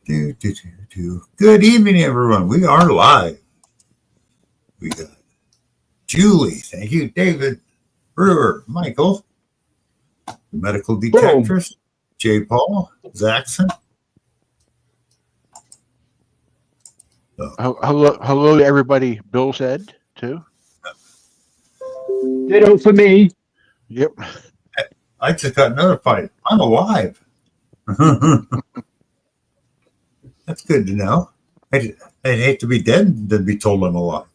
Do, do, do, do. Good evening, everyone. We are live. We got Julie. Thank you. David Brewer. Michael. The medical Boom. detectives. J. Paul. Zaxon. Hello to everybody. Bill said too. Ditto for me. Yep. I just got notified. I'm alive. That's good to know. I'd hate to be dead than be told I'm alive.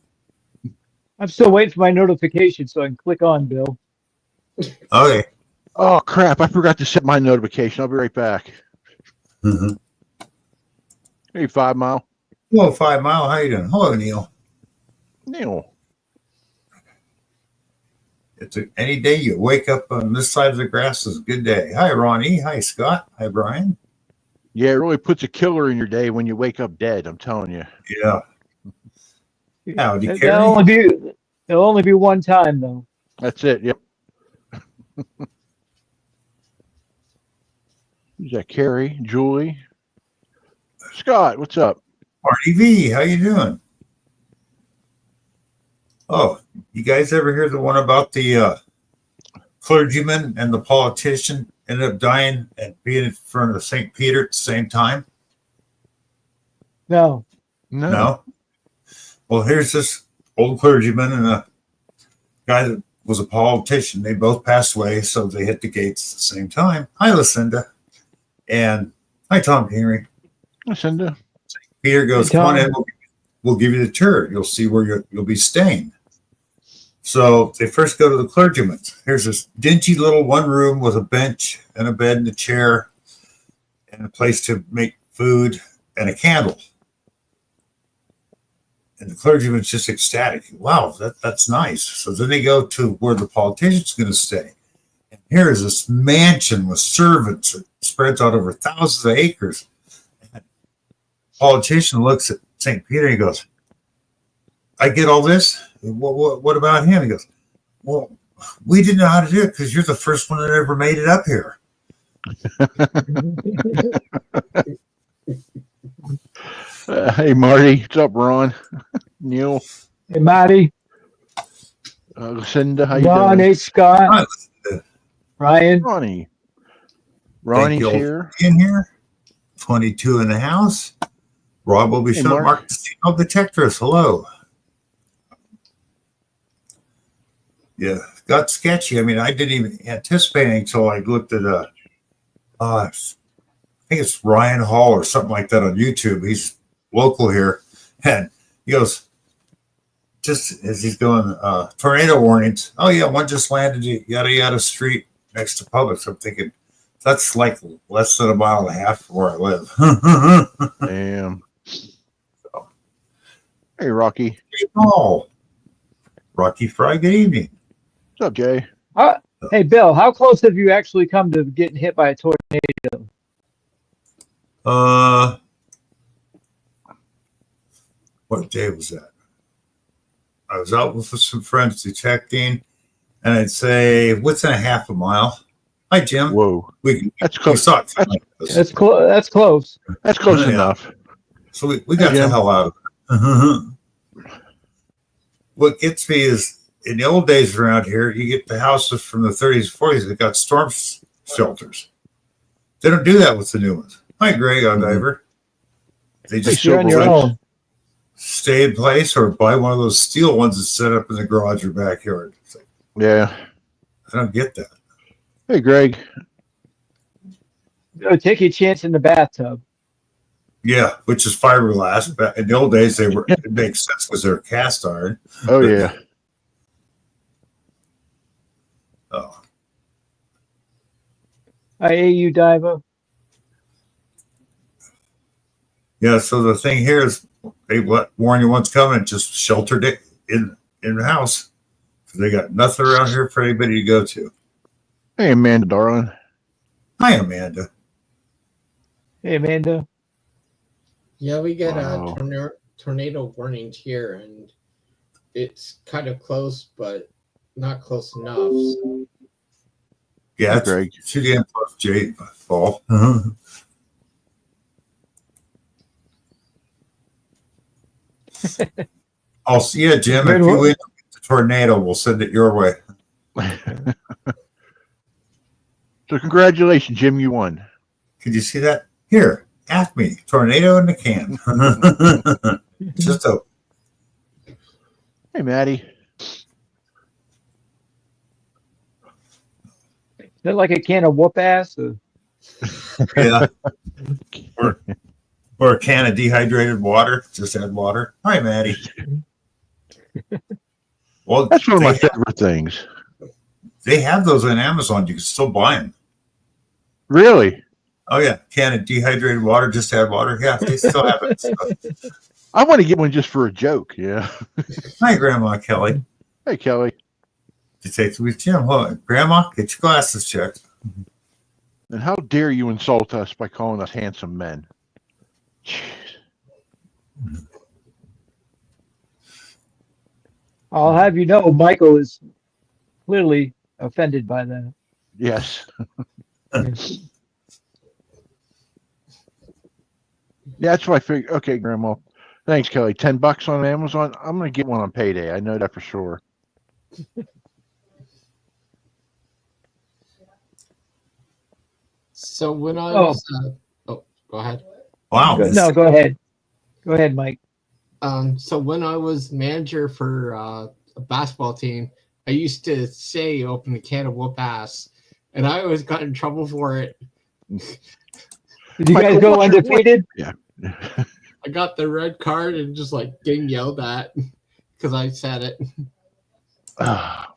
I'm still waiting for my notification so I can click on, Bill. Okay. Oh crap! I forgot to set my notification. I'll be right back. Hey, 5 Mile. Hello, 5 Mile. How you doing? Hello, Neil. Neil. Any day you wake up on this side of the grass is a good day. Hi, Ronnie. Hi, Scott. Hi, Brian. Yeah, it really puts a killer in your day when you wake up dead. I'm telling you. Yeah. Howdy, Carrie. There'll only be one time though. That's it. Yep. Who's that? Carrie, Julie, Scott. What's up? Marty V, how you doing? Oh, you guys ever hear the one about the clergyman and the politician ended up dying and being in front of St. Peter at the same time? No. No? Well, here's this old clergyman and a guy that was a politician. They both passed away, so they hit the gates at the same time. Hi, Lucinda. And hi, Tom Henry. Lucinda. Peter goes, Hey, come on Tom. in. We'll give you the tour. You'll see where you'll be staying. So they first go to the clergyman's. Here's this dingy little one room with a bench and a bed and a chair and a place to make food and a candle. And the clergyman's just ecstatic. Wow, that's nice. So then they go to where the politician's going to stay. And here is this mansion with servants. It spreads out over thousands of acres. And the politician looks at St. Peter and he goes, I get all this. What about him? He goes, well, we didn't know how to do it because you're the first one that ever made it up here. Hey, Marty. What's up, Ron? Neil. Hey, Marty. Lucinda. How you Ron, doing? hey, Scott. Ryan. Ronnie. Thank Ronnie's you all here. for being here. 22 in the house. Rob will be Hey, showing Mark Casino Detectors. Hello. Yeah, got sketchy. I mean, I didn't even anticipate it until I looked at I think it's Ryan Hall or something like that on YouTube. He's local here. And he goes, just as he's going, tornado warnings. Oh, yeah, one just landed yada yada street next to Publix. I'm thinking, that's like less than a mile and a half from where I live. Damn. Hey, Rocky. Oh, Rocky Fry, good evening. What's up, Jay? Hey, Bill, how close have you actually come to getting hit by a tornado? What day was that? I was out with some friends detecting, and I'd say within a half a mile. Hi, Jim. Whoa. That's close. We saw it. That's close. That's close. That's close Yeah. enough. So we got the hell out of it. What gets me is in the old days around here, you get the houses from the 30s, 40s that got storm shelters. They don't do that with the new ones. Hi, Greg Diver. They just You're on your own. stay in place or buy one of those steel ones that's set up in the garage or backyard. It's like, Yeah. I don't get that. Hey, Greg. Take a chance in the bathtub. Yeah, which is fiberglass. But in the old days, it makes sense because they're cast iron. Oh, yeah. Oh, I AU Diver. yeah. So the thing here is, they warn you what's coming. Just sheltered it in the house. They got nothing around here for anybody to go to. Hey, Amanda, darling. Hi, Amanda. Hey, Amanda. Yeah, we get Wow. tornado warnings here, and it's kind of close, but not close enough. So. Yeah, Hi, it's Greg. CDM plus J fall. I'll see you, Jim. Good If you work. win the tornado, we'll send it your way. So congratulations, Jim. You won. Could you see that? Here, Acme, tornado in the can. Just a Hey, Maddie. Is that like a can of whoop ass? Or... yeah. Or a can of dehydrated water. Just add water. Hi, Maddie. Well, That's one of my favorite things. they have those on Amazon. You can still buy them. Really? Oh yeah, can of dehydrated water. Just add water. Yeah, they still have it. So. I want to get one just for a joke. Yeah. Hi, Grandma Kelly. Hey, Kelly. You say to Jim, "Hold on, Grandma, get your glasses checked." And how dare you insult us by calling us handsome men? Jeez. I'll have you know, Michael is clearly offended by that. Yes. Yeah, that's what I figured. Okay, Grandma. Thanks, Kelly. $10 on Amazon. I'm gonna get one on payday. I know that for sure. So when I Oh. was, go ahead. Wow. No, go ahead. Go ahead, Mike. So when I was manager for a basketball team, I used to say open the can of whoop ass, and I always got in trouble for it. Did you Michael, guys go what's your- undefeated? I got the red card and just like getting yelled at because I said it. Ah,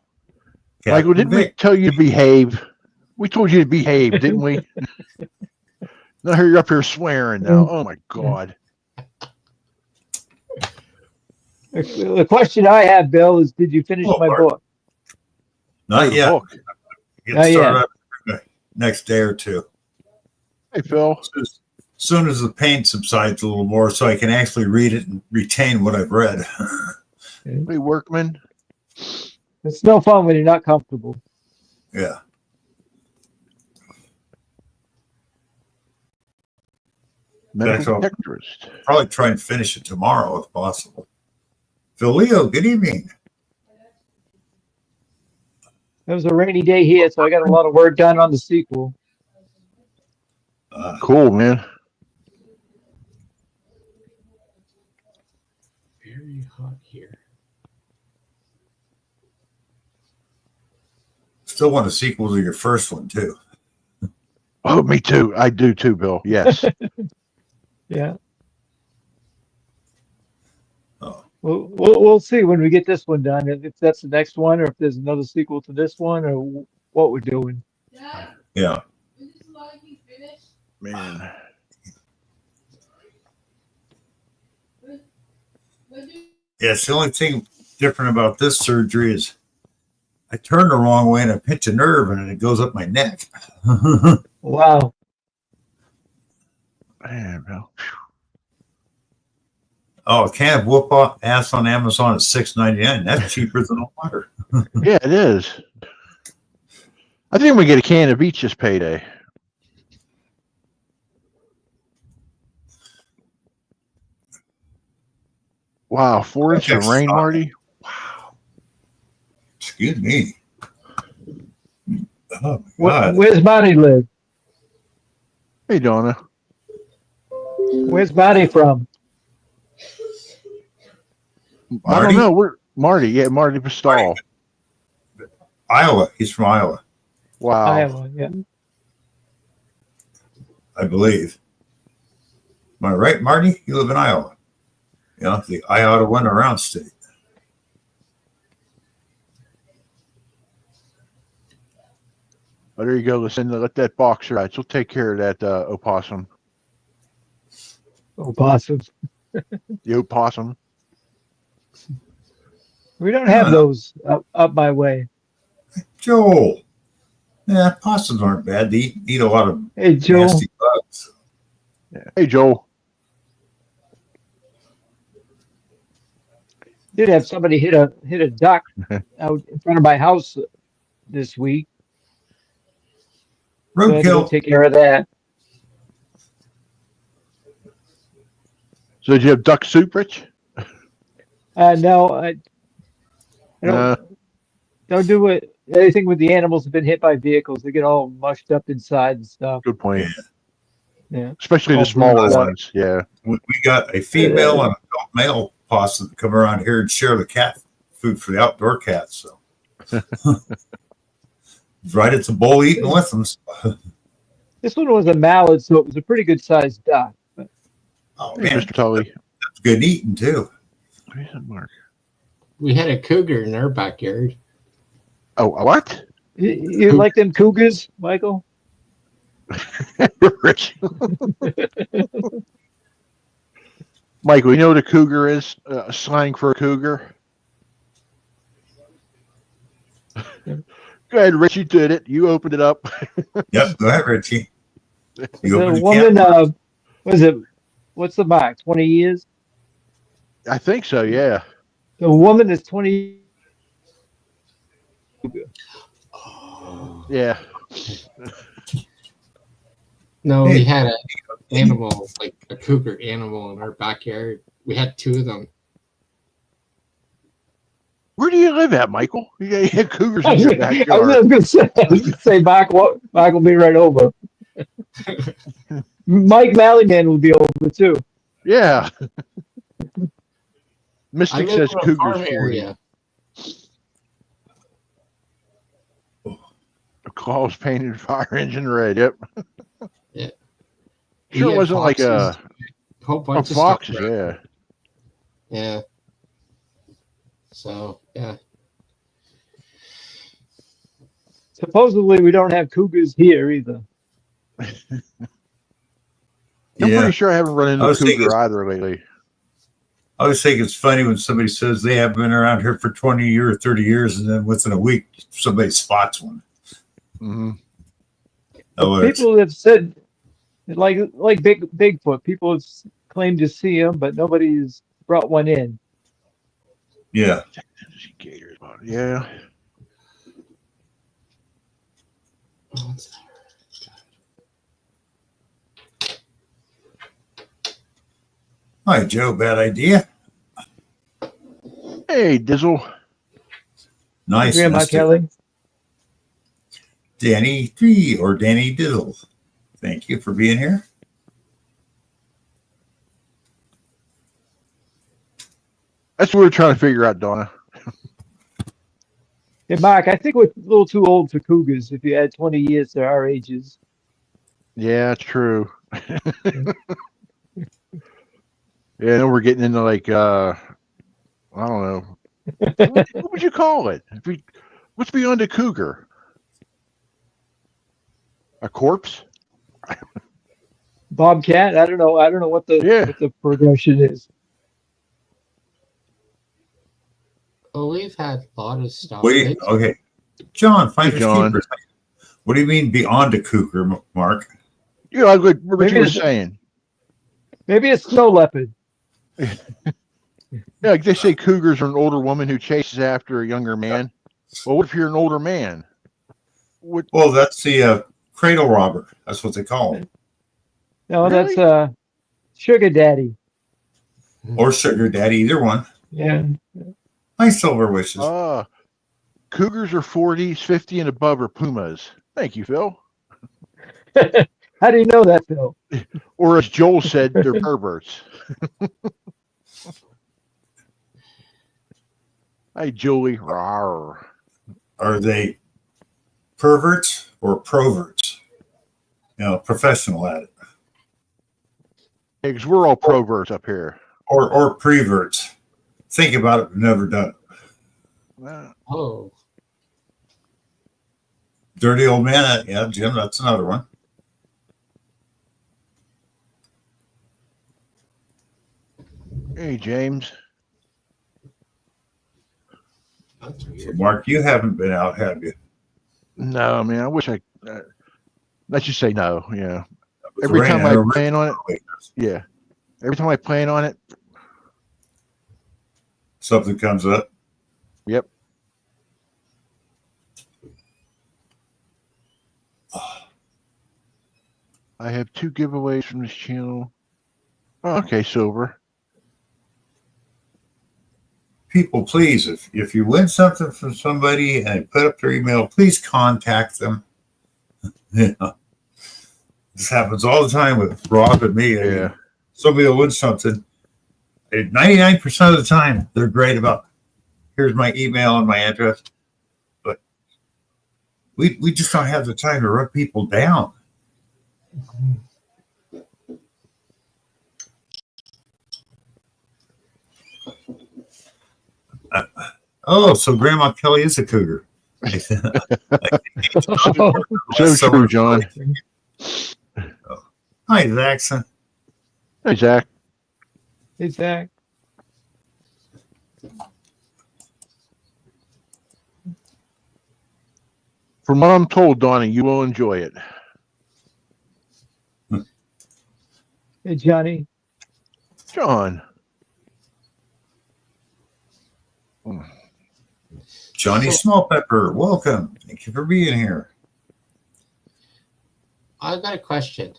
Captain Michael, didn't we Vic. tell you to behave? We told you to behave, didn't we? Now you're up here swearing now. Oh my God. The question I have, Bill, is did you finish Oh, my Lord. book? Not The yet. book. Get Not yet. started up the next day or two. Hey, Phil. As soon as the pain subsides a little more, so I can actually read it and retain what I've read. Hey, Workman. It's no fun when you're not comfortable. Yeah. Medical That's detectorist. Probably try and finish it tomorrow if possible. Phil Leo, good evening. It was a rainy day here, so I got a lot of work done on the sequel. Cool, man. Very hot here. Still want a sequel to your first one, too. Oh, me too. I do too, Bill. Yes. Yeah. Oh. We'll see when we get this one done, if that's the next one, or if there's another sequel to this one, or what we're doing. Yeah. Man. Yeah, it's the only thing different about this surgery is I turn the wrong way and I pinch a nerve and it goes up my neck. Wow. Man, Bill. Oh, a can of whoop ass on Amazon is $6.99. That's cheaper than a water. Yeah, it is. I think we get a can of each this payday. Wow, 4 inches of Okay, rain, stop. Marty. Excuse me. Oh my God. Where's Bonnie live? Hey, Donna. Where's Bonnie from? I Marty? don't know. We're Marty. Yeah, Marty Pistol. Iowa. He's from Iowa, Wow. Iowa. Yeah. I believe. Am I right, Marty? You live in Iowa. You know, the Iowa went around state. Oh, there you go. Let that boxer out. She'll take care of that opossum. Opossum. The opossum. We don't have those up my way. Joel. Yeah, possums aren't bad. They eat a lot of Hey, Joel. nasty bugs. Yeah. Hey, Joel. Did have somebody hit a duck out in front of my house this week. So I had to go Roadkill. take care of that. So did you have duck soup, Rich? No, I No, don't do it. Anything with the animals have been hit by vehicles. They get all mushed up inside and stuff. good point. Yeah. Yeah, Especially all the smaller bruised up. ones. Yeah. We got a female and adult male possum that come around here and share the cat food for the outdoor cats. So right, it's a bull eating with them. This one was a mallard, so it was a pretty good sized duck. Oh Hey, man, Mr. Tully. that's good eating too. Where's that mark? We had a cougar in our backyard. Oh, what? You like them cougars, Michael? Rich. Michael, you know what a cougar is? Slang for a cougar? Go ahead, Rich. You did it. You opened it up. Yep, go ahead, Richie. You The open the woman, can. what is it? What's the mark? 20 years? I think so, yeah. The woman is 20. Yeah. No, Hey. we had an animal, like a cougar animal in our backyard. We had two of them. Where do you live at, Michael? You got cougars in your I backyard. was gonna say Mark will be right over. Mike Malligan will be over too. Yeah. I Mystic live says in a cougars farm 40. area. Claws painted fire engine red. Yep. Yeah. Sure, We it had wasn't like foxes, a whole bunch of foxes. stuff. Yeah. Yeah. So yeah. Supposedly we don't have cougars here either. I'm Yeah, pretty sure I haven't run into I a was thinking- cougar either lately. I always think it's funny when somebody says they have been around here for 20 years, 30 years, and then within a week somebody spots one. Hmm. Oh, it's, People have said like Bigfoot. People have claimed to see him, but nobody's brought one in. yeah. Gators. Yeah. Hi, Joe. Bad idea. Hey, Dizzle. Nice, Grandma Mr. Kelly. Danny 3 or Danny Diddle. Thank you for being here. That's what we're trying to figure out, Donna. Hey, Mark, I think we're a little too old for cougars if you add 20 years to our ages. Yeah, true. Yeah, I know we're getting into like I don't know. What would you call it? What's beyond a cougar? A corpse? Bobcat, I don't know. I don't know what the progression is. Well, we've had a lot of stuff. Wait, okay. John, finders John. keepers. What do you mean beyond a cougar, Mark? You know, like what Maybe you were it's- saying. Maybe a snow leopard. Yeah, like they say cougars are an older woman who chases after a younger man. Well, what if you're an older man? What? Well, that's the cradle robber. That's what they call him. No, Really? that's sugar daddy. Or sugar daddy, either one. Yeah. My silver wishes. Cougars are 40s, 50 and above are pumas. Thank you, Phil. How do you know that, Phil? Or as Joel said, they're perverts. Hey, Julie. Rawr. Are they perverts or proverts? You know, professional at it. Because we're all proverts up here. Or preverts. Think about it, but never done it. Oh, Dirty old man. Yeah, Jim, that's another one. Hey, James. that's So, weird. Mark, you haven't been out, have you? No, man, I wish I. Let's just say no. Yeah. With Every rain, time I plan on it, wait, yeah. Every time I plan on it, something comes up. yep. I have 2 giveaways from this channel. Oh, okay, silver. people, please, if you win something from somebody and put up their email, please contact them. Yeah. This happens all the time with Rob and me. I mean, somebody will win something. 99% of the time, they're great about, here's my email and my address. But we just don't have the time to run people down. Oh, so Grandma Kelly is a cougar. So true, John. Hi, Zaxon. Hey, Zach. Hey, Zach. From what I'm told, Donnie, you will enjoy it. Hey, Johnny. John. Johnny Smallpepper, welcome. Thank you for being here. I've got a question.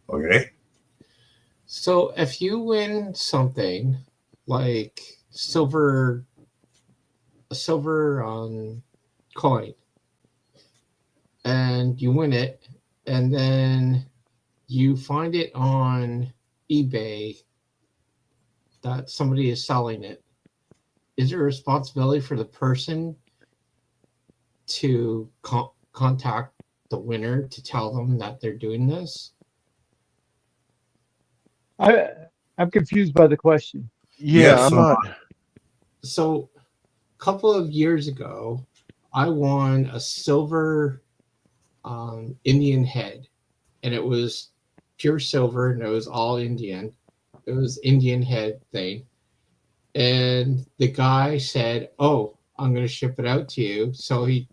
Okay. So if you win something like a silver coin, and you win it, and then you find it on eBay that somebody is selling it, is there a responsibility for the person to contact the winner to tell them that they're doing this? I'm confused by the question. Yeah, Yes, I'm not. So a couple of years ago, I won a silver Indian head, and it was pure silver, and it was all Indian. It was Indian head thing. And the guy said, "Oh, I'm going to ship it out to you." So he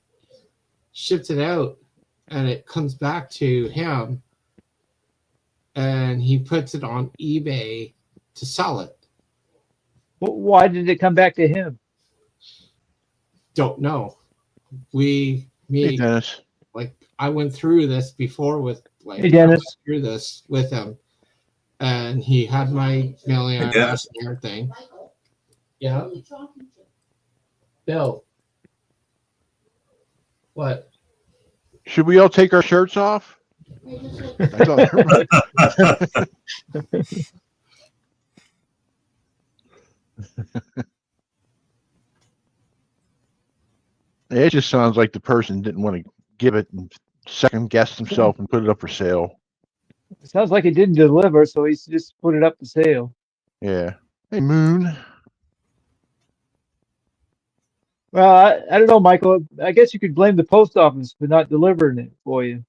shipped it out, and it comes back to him, and he puts it on eBay to sell it. Why did it come back to him? Don't know. Hey, Dennis. Like, I went through this before with, like, Hey, Dennis. I went through this with him, and he had my mailing Hey, address Dennis. and everything. Yeah. Bill. What? Should we all take our shirts off? I thought- It just sounds like the person didn't want to give it and second guess himself and put it up for sale. It sounds like it didn't deliver, so he's just put it up for sale. Yeah. Hey, Moon. Well, I don't know, Michael. I guess you could blame the post office for not delivering it for you.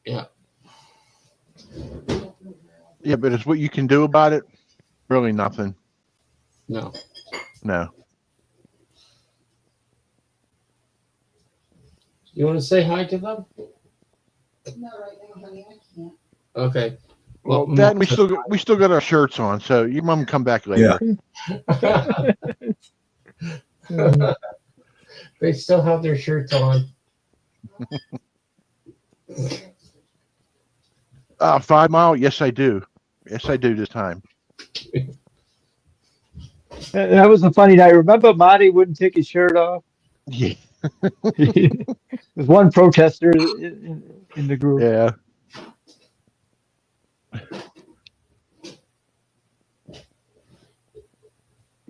Yeah. Yeah, but it's what you can do about it. Really nothing. No. No. You want to say hi to them? No, right now, honey, I can't. Okay. Well, Dad, we still got our shirts on, so your mom can come back later. They still have their shirts on. 5 Mile? Yes, I do. Yes, I do this time. That was a funny night. Remember, Marty wouldn't take his shirt off. Yeah. There's one protester in the group. Yeah.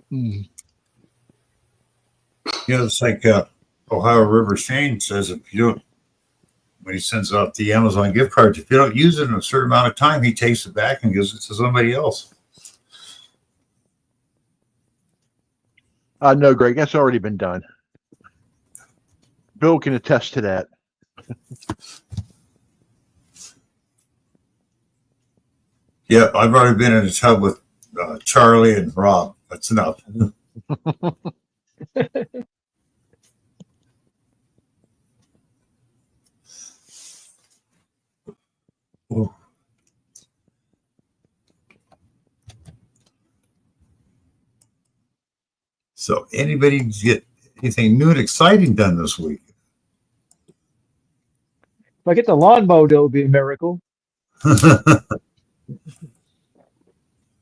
Hmm. You know, it's like Ohio River Shane says, if you don't, when he sends out the Amazon gift cards, if you don't use it in a certain amount of time, he takes it back and gives it to somebody else. No, Greg, that's already been done. Bill can attest to that. Yeah, I've already been in a tub with Charlie and Rob. That's enough. Ooh. So, anybody get anything new and exciting done this week? If I get the lawn mowed, it would be a miracle.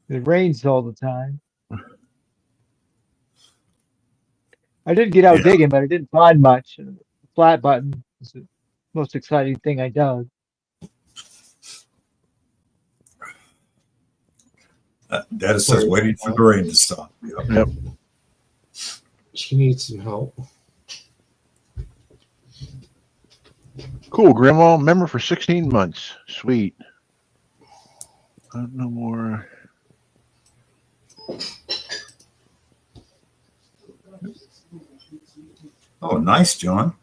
It rains all the time. I did get out Yeah. digging, but I didn't find much. The flat button is the most exciting thing I dug. Dad says waiting for the rain to stop. Yep. Yep. She needs some help. Cool, Grandma. Member for 16 months. Sweet. No more. Oh, nice, John.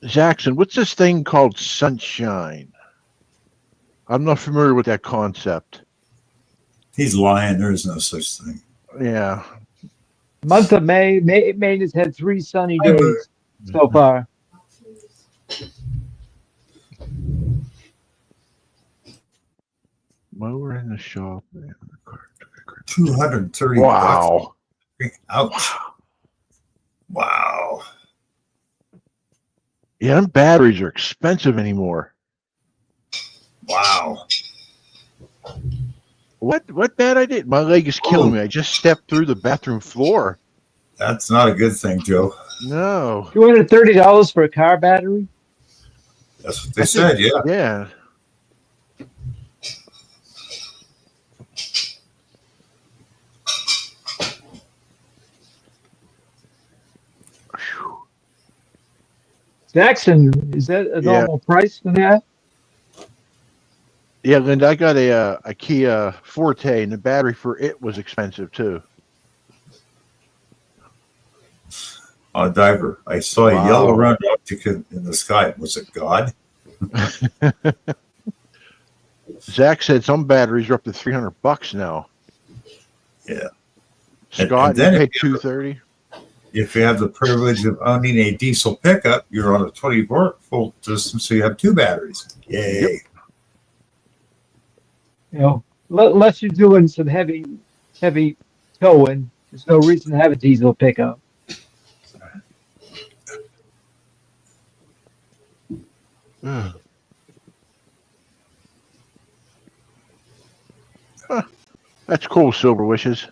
Jackson, what's this thing called sunshine? I'm not familiar with that concept. He's lying. There is no such thing. Yeah. Month of Maine has had 3 sunny days so far. Mower in the shop. 230 Wow. bucks. Ouch. Wow. Yeah, them batteries are expensive anymore. Wow. What bad I did? My leg is killing me. I just stepped through the bathroom floor. That's not a good thing, Joe. No. $230 for a car battery? That's what they said, yeah. Yeah. Jackson, is that a Yeah. normal price for that? Yeah, Linda, I got a Kia Forte, and the battery for it was expensive too. Diver, I saw a Wow. yellow round object in the sky. Was it God? Zach said some batteries are up to $300 now. Yeah. Scott, and then you if paid $230. If you have the privilege of owning a diesel pickup, you're on a 20-volt system, so you have 2 batteries. Yay. Yep. You know, unless you're doing some heavy towing, there's no reason to have a diesel pickup. Huh. That's cool, Silver Wishes.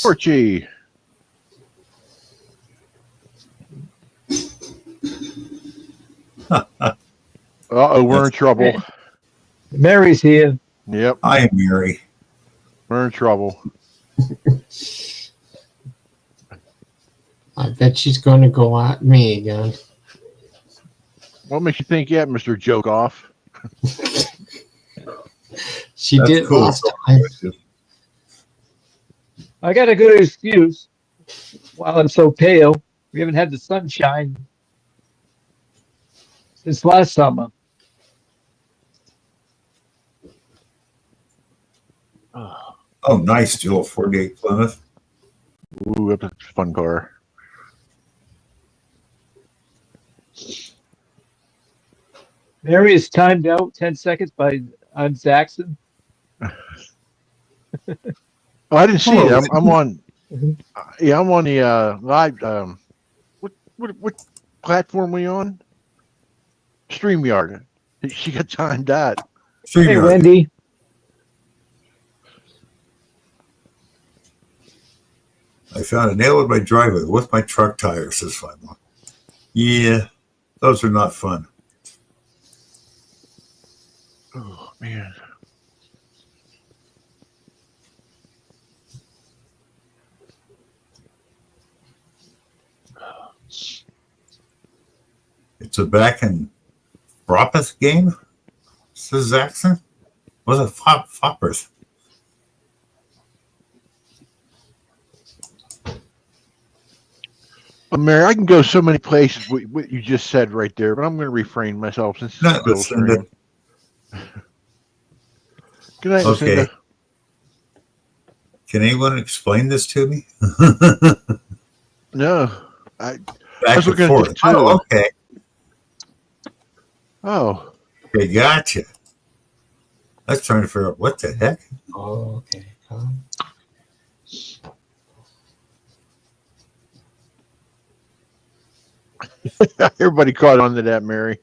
Torchy. Uh-oh, we're in trouble. Mary's here. Yep, Hi, Mary. we're in trouble. I bet she's going to go at me again. What makes you think that, Mr. Joke Off? She That's did cool. last time. I got a good excuse. While I'm so pale, we haven't had the sunshine since last summer. Oh, nice, Jill. 48 Plymouth. Ooh, that's a fun car. Mary is timed out 10 seconds on Jackson. Oh, I didn't see Oh. it. I'm on. Mhm. Yeah, I'm on the live. What platform we on? StreamYard. She got timed out. Hey, StreamYard. Wendy. I found a nail in my driveway with my truck tire, says Five. Yeah, those are not fun. Oh man. It's a back and Froppeth game, says Jackson. Was it Foppers? Mary, I can go so many places with what you just said right there, but I'm going to refrain myself since it's No, still Lucinda. streaming. Good night, Okay. Lucinda. Can anyone explain this to me? No. I Back was and looking at forth. this too. Oh, okay. Oh. Okay, gotcha. I was trying to figure out what the heck. Oh, okay. Everybody caught on to that, Mary.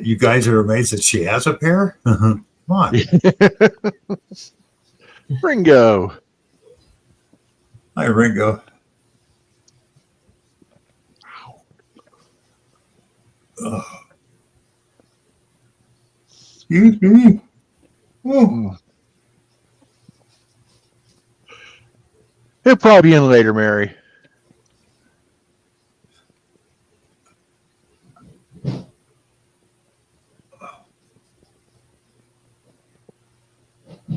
You guys are amazed that she has a pair? Come on. Ringo. Hi, Ringo. Ugh. Excuse me. Oh. He'll probably be in later, Mary.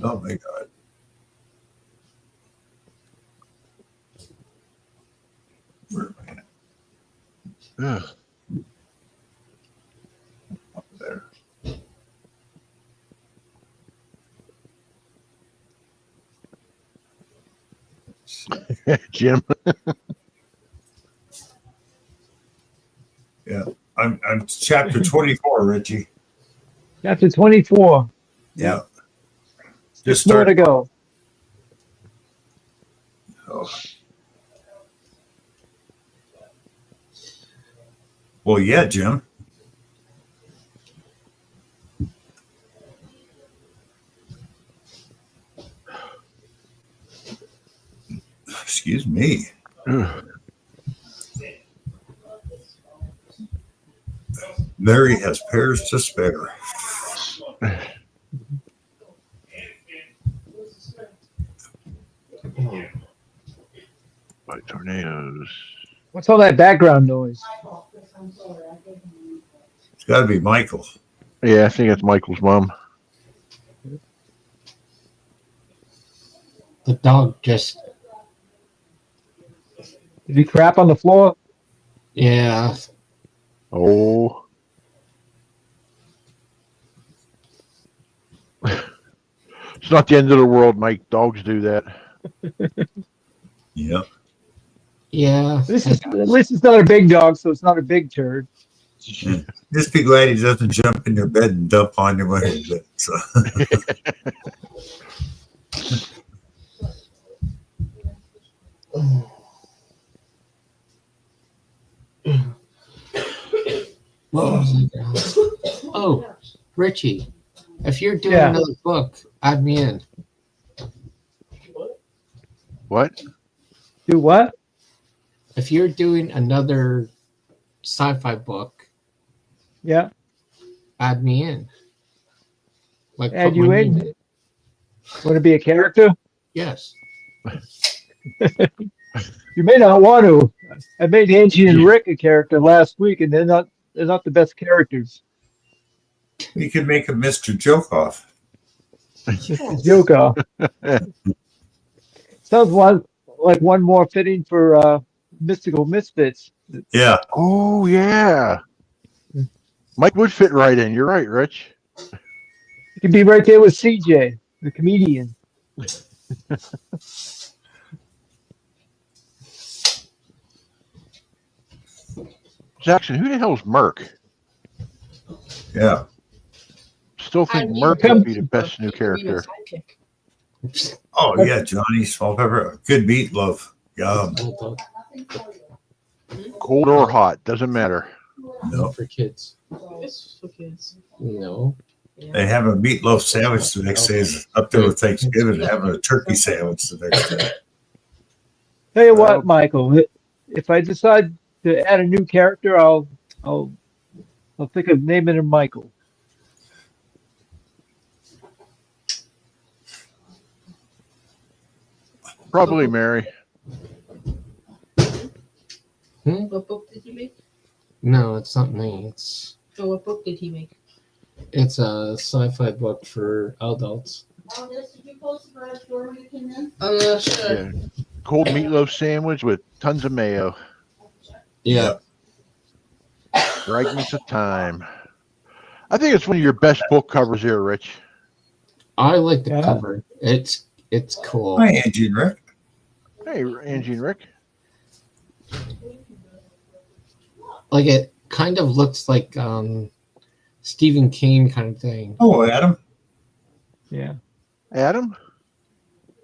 Oh my God. Where am I at? Ugh. Up there. Jim. I'm chapter 24, Richie. Chapter 24. Yeah. Just more to go. Oh. Well, yeah, Jim. Excuse me. Ugh. Mary has pairs to spare. By tornadoes. What's all that background noise? I'm sorry, I gave him. It's got to be Michael. Yeah, I think it's Michael's mom. The dog just, Did he crap on the floor? yeah. Oh. It's not the end of the world, Mike. Dogs do that. Yep. Yeah. At least it's not a big dog, so it's not a big turd. Just be glad he doesn't jump in your bed and dump on you when he's bit. So. What was I gonna ask? Oh, Richie, if you're doing Yeah. another book, add me in. What? Do what? If you're doing another sci-fi book, Yeah. add me in. Like Add put you my in. name- Want to be a character? Yes. You may not want to. I made Angie and Rick a character last week, and they're not the best characters. You can make a Mr. Joke off. Joker. Sounds like one more fitting for Mystical Misfits. Yeah. Oh, yeah. Mike would fit right in. You're right, Rich. You could be right there with CJ, the comedian. Jackson, who the hell's Merc? Yeah. Still think I mean, Merc would be the best new character. Oh, yeah. Johnny Salt Pepper. Good meatloaf. Yum. Nothing for you. Cold or hot, doesn't matter. No. For kids. It's for kids. No. They have a meatloaf sandwich the next day. Is up there with Thanksgiving, having a turkey sandwich the next day. Tell you what, Michael, if I decide to add a new character, I'll think of naming him Michael. Probably Mary. What book did you make? No, it's not me. Oh, what book did he make? It's a sci-fi book for adults. Oh, this, did you close the garage door when you came in? Oh, yeah, sure. Yeah. Cold meatloaf sandwich with tons of mayo. Yeah. Fragments of Time. I think it's one of your best book covers here, Rich. I like the Yeah. cover. It's cool. Hi, Angie and Rick. Hey, Angie and Rick. Like it kind of looks like Stephen King kind of thing. Oh, Adam. Yeah. Adam?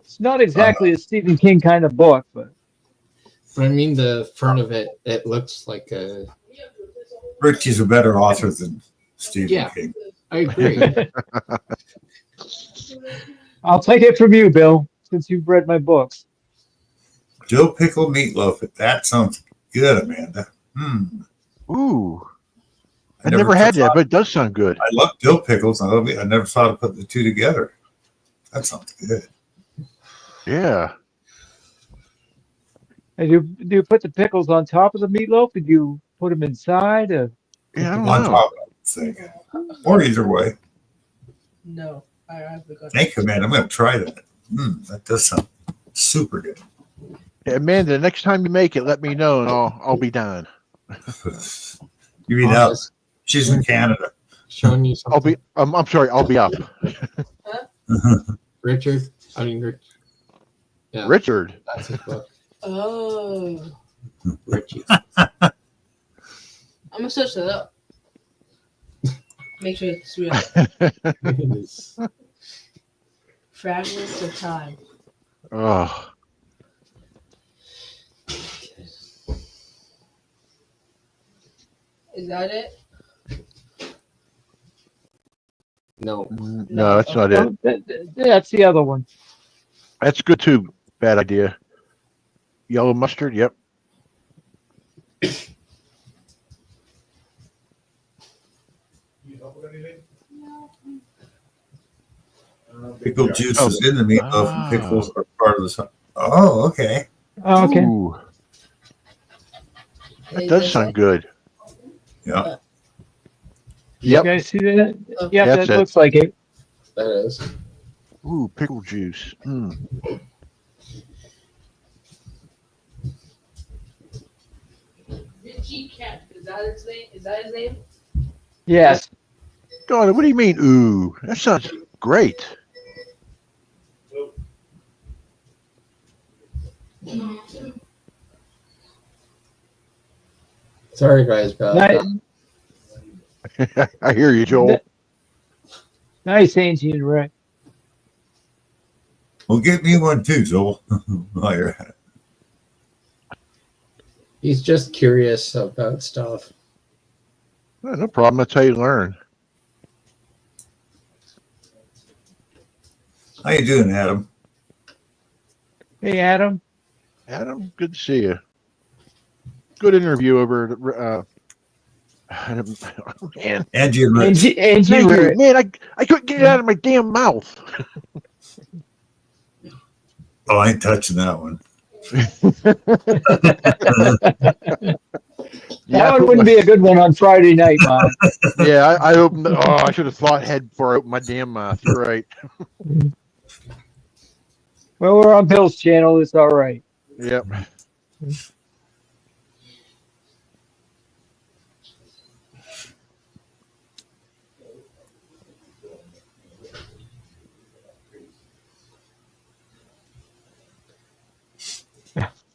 It's not exactly a Stephen King kind of book, but But I mean, the front of it, it looks like a. Richie's a better author than Stephen Yeah. King. I agree. I'll take it from you, Bill, since you've read my books. Dill pickle meatloaf. That sounds good, Amanda. Ooh. I never had that, but it does sound good. I love dill pickles. I never thought of putting the two together. That sounds good. Yeah. And do you put the pickles on top of the meatloaf? Did you put them inside? Yeah, I don't On know. top of the thing. Or either way. No, I haven't got. Thank you, man. I'm going to try that. That does sound super good. Hey, Amanda, next time you make it, let me know and I'll be down. You mean I'm out? just She's in Canada. showing you I'll something. be I'm sorry, I'll be up. Richard. I mean, yeah, Richard. that's his book. Oh, Richie. I'm gonna search that up. Make sure it's real. Fragments of Time. Oh. Is that it? No. No, that's not it. Oh, that's the other one. That's good too. Bad idea. Yellow mustard, yep. Pickle juice is in the meatloaf and pickles are part of the. Oh, okay. Oh, okay. Ooh, that does sound good. Yeah. You Yep. guys see that? Oh. Yeah, That's that it. looks like it. That is. Ooh, pickle juice. Richie Kemp. Is that his name? Is that his name? Yes. God, what do you mean? Ooh, that sounds great. Sorry, guys, about Nice, that. I hear you, Joel. nice, Angie and Ray. Well, get me one too, Joel. While you're at it. He's just curious about stuff. Oh, no problem. That's how you learn. How you doing, Adam? Hey, Adam. Adam, good to see you. Good interview over at man. Angie and Rich. Angie Thank and you. Ray. Man, I couldn't get it out of my damn mouth. Oh, I ain't touching that one. Yeah, That one wouldn't be a good one on Friday night, Mom. Yeah, I opened. I should have thought ahead before I opened my damn mouth. You're right. Well, we're on Bill's channel. It's all right. Yep.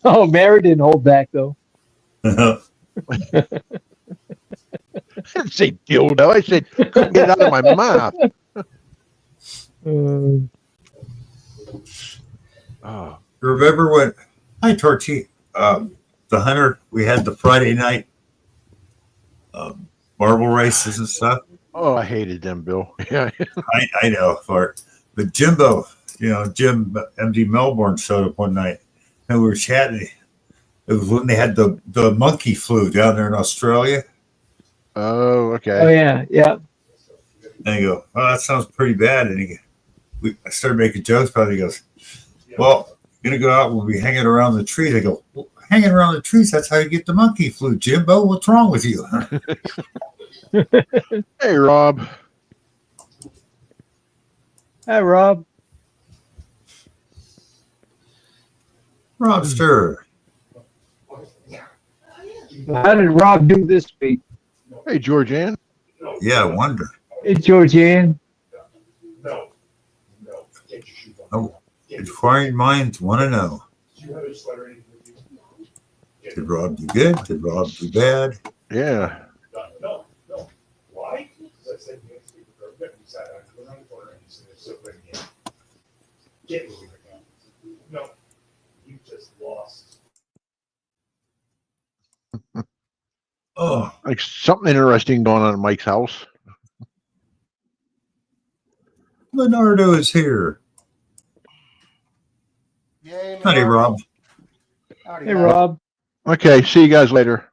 Oh, Mary didn't hold back, though. I didn't say dildo. I said couldn't get it out of my mouth. Oh, Remember when? Hi, Torchy. The Hunter. We had the Friday night marble races and stuff. oh, I hated them, Bill. Yeah. I know, but Jimbo, Jim MD Melbourne showed up one night, and we were chatting. It was when they had the monkey flu down there in Australia. Oh, okay. Oh, yeah, yeah. And I go, "Oh, that sounds pretty bad." And I started making jokes about it. He goes, "Well, you're gonna go out. We'll be hanging around the trees." I go, well, "Hanging around the trees? That's how you get the monkey flu, Jimbo. What's wrong with you?" Hey, Rob. Hi, Rob. Robster. How did Rob do this week? Hey, Georgianne. Yeah, I wonder. Hey, Georgianne. Inquiring minds want to know. Did Rob do good? Did Rob do bad? Yeah. Why? Because I said you have to be prepared. We sat out around the corner and he said, "So when Get moving again. No, you just lost. Oh, Like something interesting going on at Mike's house. Leonardo is here. Yay, Howdy, Mark. Rob. Howdy, Hey, Mark. Rob. Okay, see you guys later.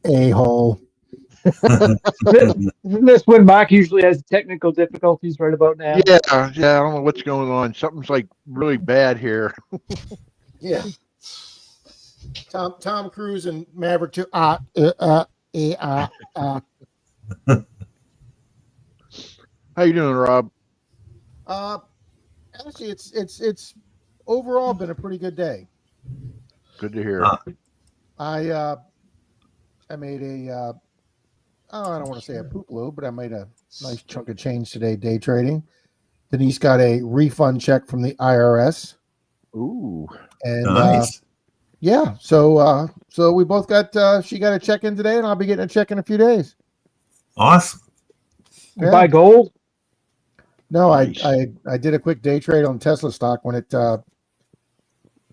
A-hole. Isn't this when Mark usually has technical difficulties right about now? Yeah, I don't know what's going on. Something's like really bad here. Yeah. Tom Cruise and Maverick too. How you doing, Rob? Actually, it's overall been a pretty good day. Good to hear. I made a I don't want to say a poop load, but I made a nice chunk of change today day trading. Denise got a refund check from the IRS, Ooh. and Nice. yeah, so we both got she got a check in today, and I'll be getting a check in a few days. Awesome. Yeah. Buy gold? No, Nice. I did a quick day trade on Tesla stock when it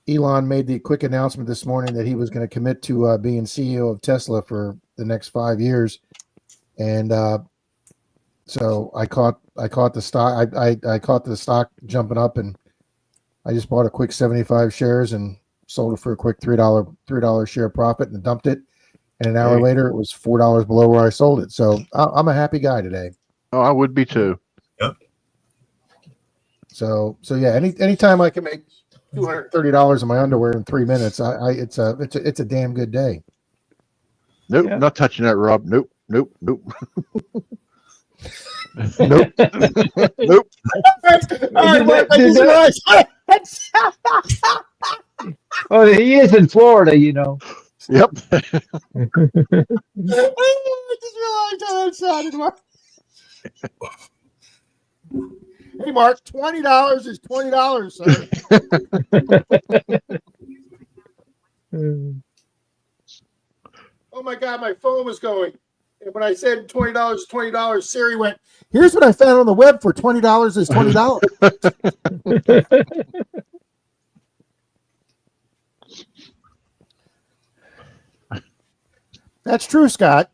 Elon made the quick announcement this morning that he was going to commit to being CEO of Tesla for the next 5 years, and so I caught the stock. I caught the stock jumping up, and I just bought a quick 75 shares and sold it for a quick $3 share profit and dumped it. And an hour Hey. later, it was $4 below where I sold it. So I'm a happy guy today. Oh, I would be too. So yeah, anytime I can make $230 in my underwear in 3 minutes, it's a damn good day. Nope, Yeah. not touching that, Rob. Nope. Nope. Nope. Nope. All right, Mark, I just realized- Oh, he is in Florida, you know. Yep. I just realized how that sounded, Mark. Hey, Mark, $20 is $20, sir. Oh my God, my phone was going. And when I said $20 is $20, Siri went, here's what I found on the web for $20 is $20. That's true, Scott.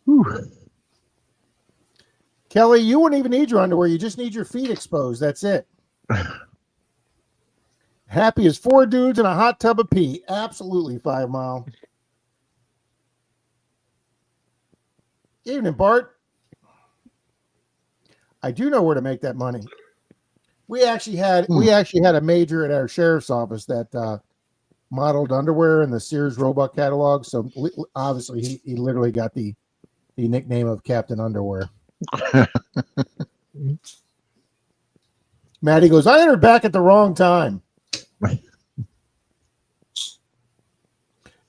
Whew. Kelly, you wouldn't even need your underwear. You just need your feet exposed. That's it. Happy as 4 dudes in a hot tub of pee. Absolutely, 5 Mile. Evening, Bart. I do know where to make that money. We actually had a major at our sheriff's office that modeled underwear in the Sears Roebuck catalog. So obviously, he literally got the nickname of Captain Underwear. Maddie goes, I entered back at the wrong time.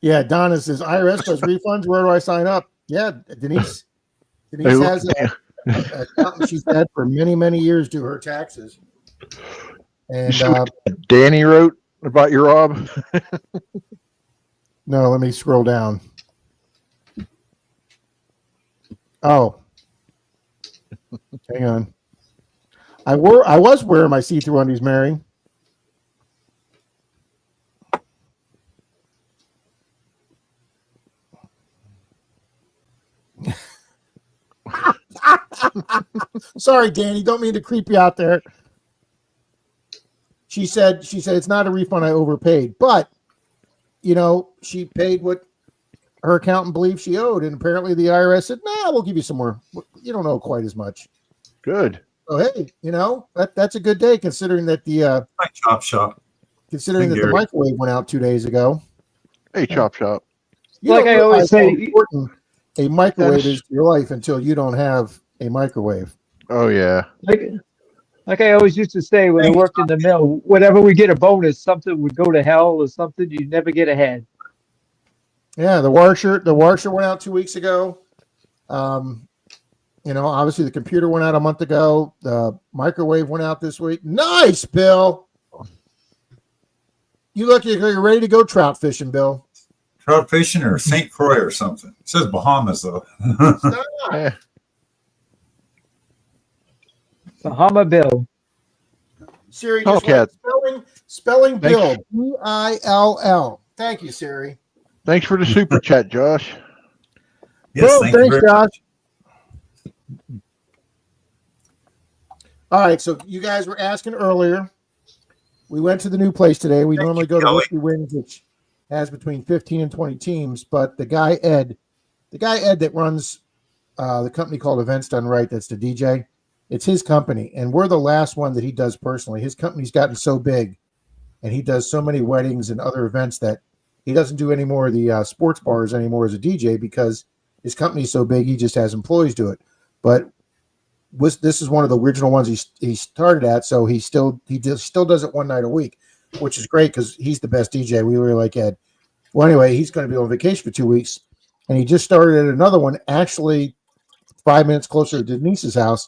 Yeah, Donna says, IRS does refunds. Where do I sign up? Yeah, Denise has a accountant she's had for many, many years do her taxes. And See what Danny wrote about you, Rob? no, let me scroll down. Oh, hang on. I was wearing my see-through undies, Mary. Sorry, Danny. Don't mean to creep you out there. She said it's not a refund. I overpaid, but she paid what her accountant believed she owed, and apparently the IRS said, "Nah, we'll give you some more. You don't owe quite as much." Good. So hey, that's a good day considering that the Hi, Chop Shop. considering that the Gary. microwave went out 2 days ago. Hey, Chop Shop. You Like don't I always realize how say- important a microwave That's- is to your life until you don't have a microwave. Oh, yeah. Like I always used to say when I worked in the mill, whenever we get a bonus, something would go to hell or something, you never get ahead. Yeah, the washer went out 2 weeks ago. Obviously the computer went out a month ago. The microwave went out this week. Nice, Bill. You look like you're ready to go trout fishing, Bill. trout fishing or St. Croix or something. It says Bahamas though. Stop. Eh, Bahama Bill. Siri, Oh, just Cat. spelling Thanks. Bill. Bill. Thank you, Siri. thanks for the super chat, Josh. Yes, Boom, thank you thanks, very much. Josh. All right, so you guys were asking earlier. We went to the new place today. We Thank normally you, go to Kelly. Whiskey Wings, which has between 15 and 20 teams. But the guy Ed that runs the company called Events Done Right, that's the DJ. It's his company, and we're the last one that he does personally. His company's gotten so big, and he does so many weddings and other events that he doesn't do any more of the sports bars anymore as a DJ because his company's so big. He just has employees do it. But this is one of the original ones he started at, so he still does it one night a week, which is great because he's the best DJ. We really like Ed. Well, anyway, he's going to be on vacation for 2 weeks, and he just started at another one, actually 5 minutes closer to Denise's house,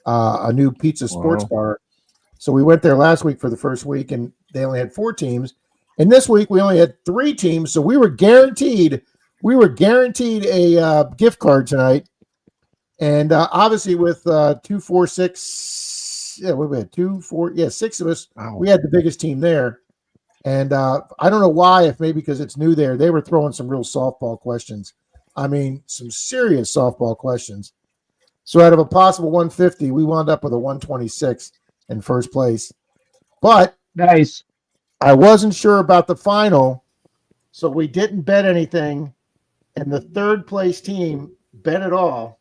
a new pizza sports bar. So we went there last week for the first week, and they only had 4 teams. And this week we only had 3 teams, so we were guaranteed a gift card tonight. And obviously with 2, 4, 6, yeah, we had 2, 4, 6 of us. Wow. We had the biggest team there. And I don't know why, if maybe because it's new there, they were throwing some real softball questions. I mean, some serious softball questions. So out of a possible 150, we wound up with a 126 in first place. But Nice. I wasn't sure about the final, so we didn't bet anything. And the third place team bet it all.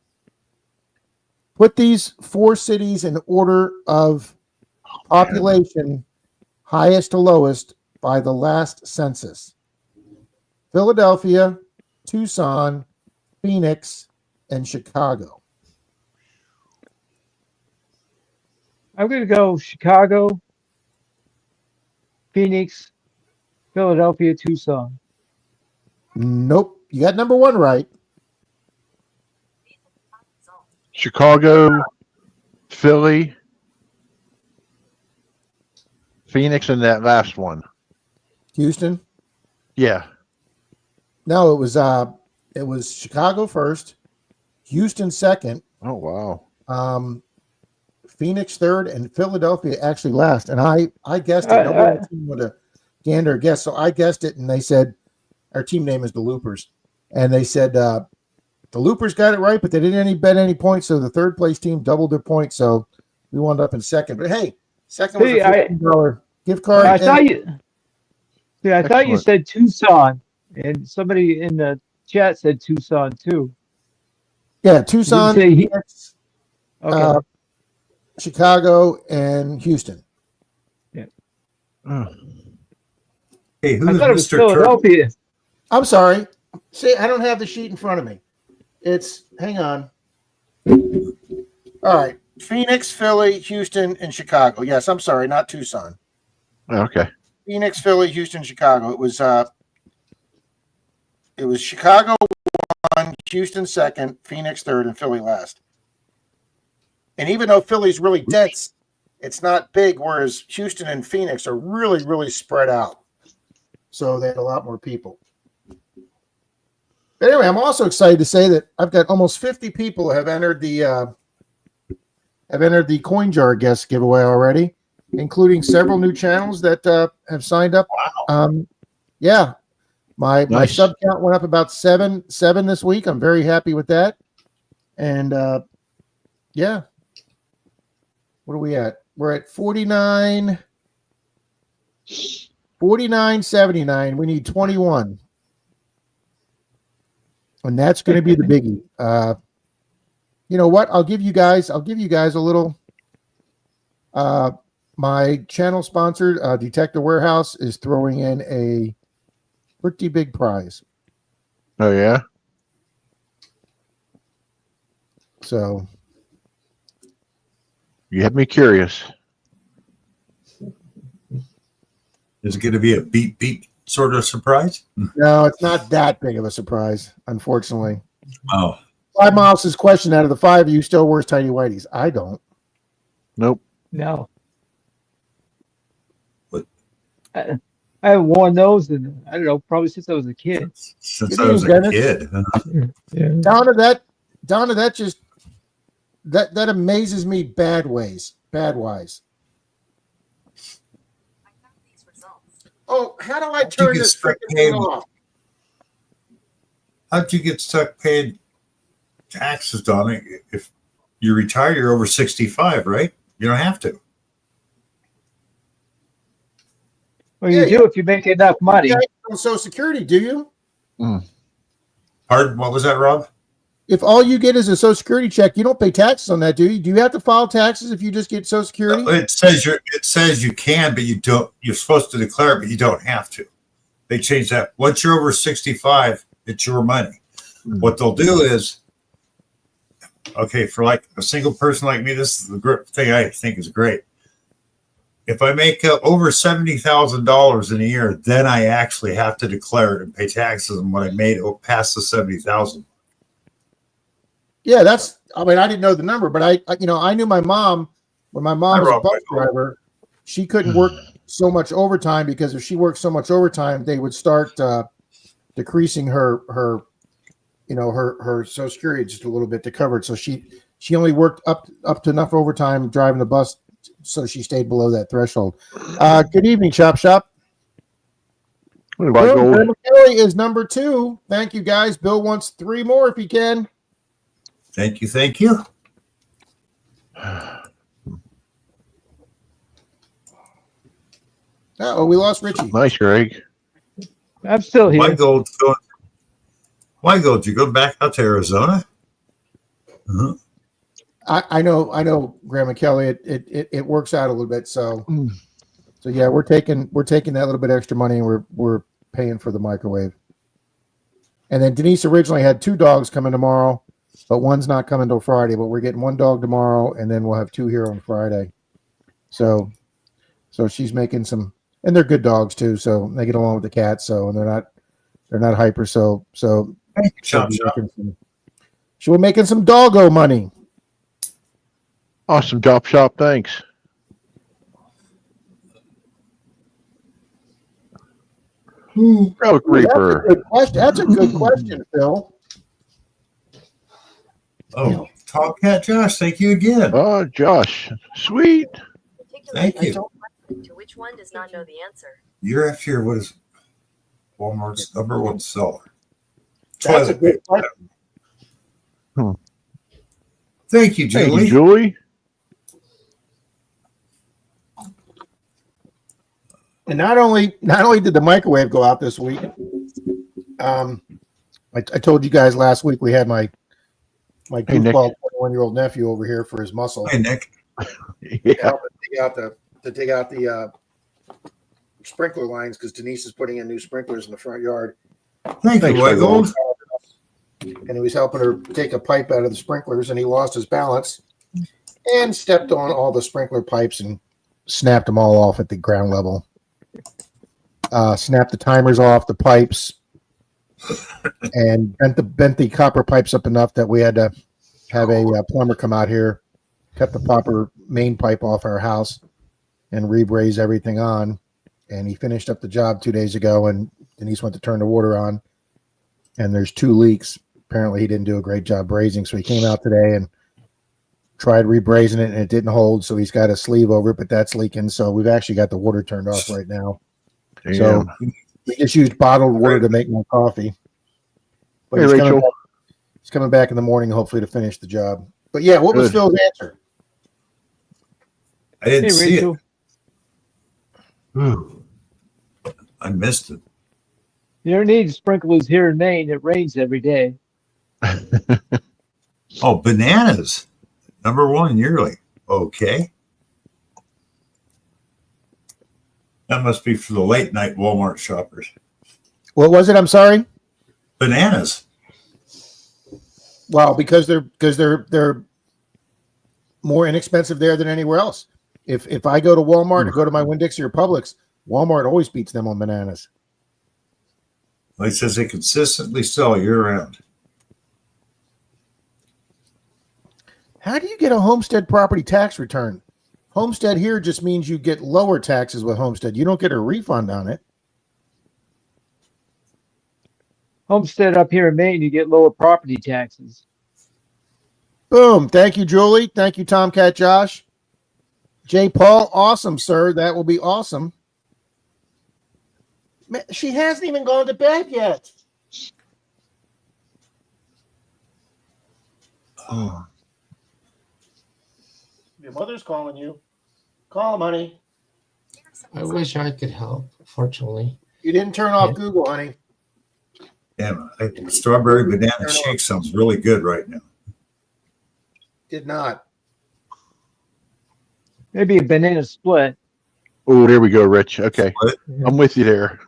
Put these 4 cities in order of population, highest to lowest, by the last census: Philadelphia, Tucson, Phoenix, and Chicago. I'm going to go Chicago, Phoenix, Philadelphia, Tucson. Nope. You got number 1 right. Chicago, Philly, Phoenix, and that last one. Houston. Yeah. No, it was Chicago first, Houston second, Oh, wow. Phoenix third, and Philadelphia actually last. And I guessed it. Nobody on the team would have gander guessed. So I guessed it, and they said our team name is the Loopers. And they said the Loopers got it right, but they didn't bet any points. So the third place team doubled their points. So we wound up in second. But hey, second was Hey, a $15 gift card. I and- thought you. Yeah, I thought you Excellent. said Tucson, and somebody in the chat said Tucson too. yeah, Tucson, You didn't say Phoenix, Okay. Chicago, and Houston. Oh. Hey, I who's thought it was Mr. Turtle? Philadelphia. I'm sorry. See, I don't have the sheet in front of me. Hang on. All right. Phoenix, Philly, Houston, and Chicago. Yes, I'm sorry, not Tucson. Okay. Phoenix, Philly, Houston, Chicago. It was Chicago 1, Houston second, Phoenix third, and Philly last. And even though Philly's really dense, it's not big, whereas Houston and Phoenix are really, really spread out. So they had a lot more people. But anyway, I'm also excited to say that I've got almost 50 people have entered the coin jar guest giveaway already, including several new channels that have signed up. Wow. Yeah, my Nice. sub count went up about seven this week. I'm very happy with that. And yeah, what are we at? We're at 49.79. We need 21. And that's going to be the biggie. You know what? I'll give you guys a little. My channel sponsor, Detective Warehouse, is throwing in a pretty big prize. Oh, yeah. So You have me curious. Is it going to be a beep beep sort of surprise? no, it's not that big of a surprise, unfortunately. Oh, 5 Miles' question: out of the 5 of you, still wears tidy whities? I don't. Nope. No. What? I haven't worn those in, I don't know, probably since I was a kid. Since Good I was a evening, kid. Yeah. Donna, that just that amazes me bad wise. Oh, how do I How'd you turn get this stuck freaking thing paying- off? How'd you get stuck paying taxes, Donna? If you retire, you're over 65, right? You don't have to. Well, Yeah, you do if you make enough money. You guys on Social Security, do you? Pardon? What was that, Rob? If all you get is a Social Security check, you don't pay taxes on that, do you? Do you have to file taxes if you just get Social Security? It says you can, but you don't. You're supposed to declare it, but you don't have to. They changed that. Once you're over 65, it's your money. What they'll do is, okay, for like a single person like me, this is the thing I think is great. If I make over $70,000 in a year, then I actually have to declare it and pay taxes on what I made past the 70,000. Yeah, I mean, I didn't know the number, but I knew my mom, when my mom was a bus driver, she couldn't work so much overtime because if she worked so much overtime, they would start decreasing her Social Security just a little bit to cover it. So she only worked up to enough overtime driving the bus, so she stayed below that threshold. Good evening, Chop Shop. What about Bill gold? Kelly is number 2. Thank you, guys. Bill wants 3 more if he can. Thank you. Thank you. Oh, we lost Richie. Nice, Greg. I'm still here. Why gold? You go back out to Arizona? Uh-huh. I know, Graham and Kelly. It works out a little bit. So yeah, we're taking that little bit extra money and we're paying for the microwave. And then Denise originally had 2 dogs coming tomorrow, but one's not coming till Friday. But we're getting 1 dog tomorrow, and then we'll have 2 here on Friday. So she's making some, and they're good dogs too. So they get along with the cats. So and they're not hyper. So Chop shop. she will making some doggo money. Awesome job, shop. Thanks. Road Reaper. That's a good question, Phil. Oh, Tomcat Josh, thank you again. Oh, Josh. Sweet. Thank you. To which one does not know the answer? Year after year, what is Walmart's number 1 seller? That's a Toilet good paper. question. Thank you, Thank Julie. you, Julie. And not only did the microwave go out this week, I told you guys last week we had my Hey, Nick. goofball 21-year-old nephew over here for his muscle. Hey, Nick. Yeah. Help to take out the sprinkler lines because Denise is putting in new sprinklers in the front yard, Thank you, Thanks, White Gold. and he was helping her take a pipe out of the sprinklers, and he lost his balance and stepped on all the sprinkler pipes and snapped them all off at the ground level. Snapped the timers off the pipes and bent the copper pipes up enough that we had to have a plumber come out here, cut the proper main pipe off our house, and rebraze everything on. And he finished up the job 2 days ago, and Denise went to turn the water on, and there's 2 leaks. Apparently, he didn't do a great job brazing, so he came out today and tried rebrazing it, and it didn't hold. So he's got a sleeve over it, but that's leaking. So we've actually got the water turned off right now. Damn. So we just used bottled water to make my coffee. But Hey, he's Rachel. coming back in the morning, hopefully, to finish the job. But yeah, what was Good. Phil's answer? I didn't Hey, see Rachel. it. I missed it. You don't need sprinklers here in Maine. It rains every day. Oh, bananas. Number 1 yearly. Okay. That must be for the late night Walmart shoppers. What was it? I'm sorry. Bananas. Well, because they're more inexpensive there than anywhere else. If I go to Walmart or go to my Winn-Dixie or Publix, Walmart always beats them on bananas. Well, it says they consistently sell year round. How do you get a homestead property tax return? Homestead here just means you get lower taxes with homestead. You don't get a refund on it. homestead up here in Maine, you get lower property taxes. Boom. Thank you, Julie. Thank you, Tomcat Josh. J. Paul, awesome, sir. That will be awesome. Man, she hasn't even gone to bed yet. Oh, Your mother's calling you. Call him, honey. I wish I could help. Fortunately, You didn't turn off Yeah. Google, honey. damn. Strawberry banana shake sounds really good right now. Did not. Maybe a banana split. Oh, there we go, Rich. Okay. What? I'm with you there.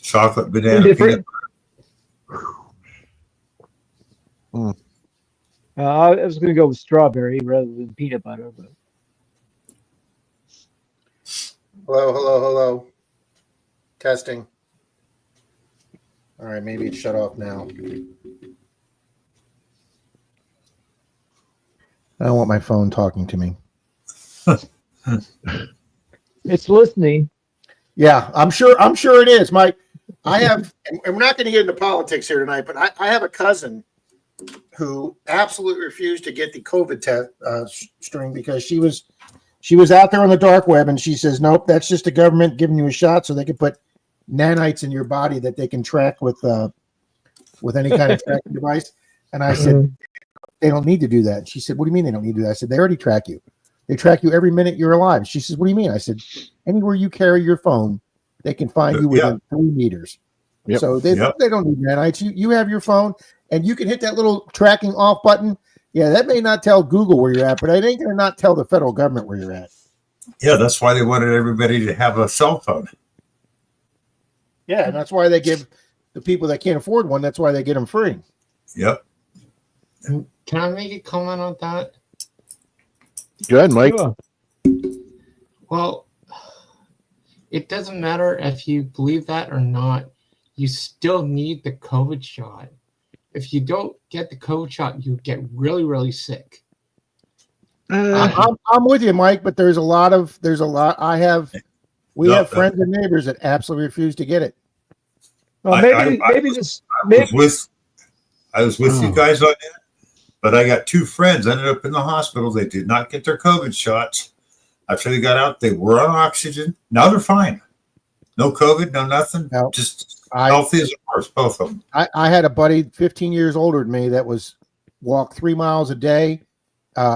Chocolate banana Different. peanut. I was going to go with strawberry rather than peanut butter, but Hello, hello, hello. Testing. All right, maybe it's shut off now. I don't want my phone talking to me. it's listening. Yeah, I'm sure it is. I have, and we're not going to get into politics here tonight, but I have a cousin who absolutely refused to get the COVID test string because she was out there on the dark web, and she says, nope, that's just the government giving you a shot so they can put nanites in your body that they can track with any kind of tracking device. And I said, they don't need to do that. She said, what do you mean they don't need to do that? I said, they already track you. They track you every minute you're alive. She says, what do you mean? I said, anywhere you carry your phone, they can find you within 3 meters. Yep. So they don't need nanites. You have your phone, and you can hit that little tracking off button. Yeah, that may not tell Google where you're at, but it ain't going to not tell the federal government where you're at. Yeah, that's why they wanted everybody to have a cell phone. Yeah, and that's why they give the people that can't afford one, that's why they get them free. Yep. can I make a comment on that? Go ahead, Mike. Sure. Well, it doesn't matter if you believe that or not. You still need the COVID shot. If you don't get the COVID shot, you get really, really sick. I'm with you, Mike, but there's a lot. We have friends and neighbors that absolutely refuse to get it. Well, I was with you guys on that, but I got 2 friends ended up in the hospital. They did not get their COVID shots. After they got out, they were on oxygen. Now they're fine. No COVID, no nothing. No. Just healthy as a horse, both of them. I had a buddy 15 years older than me that was walked 3 miles a day,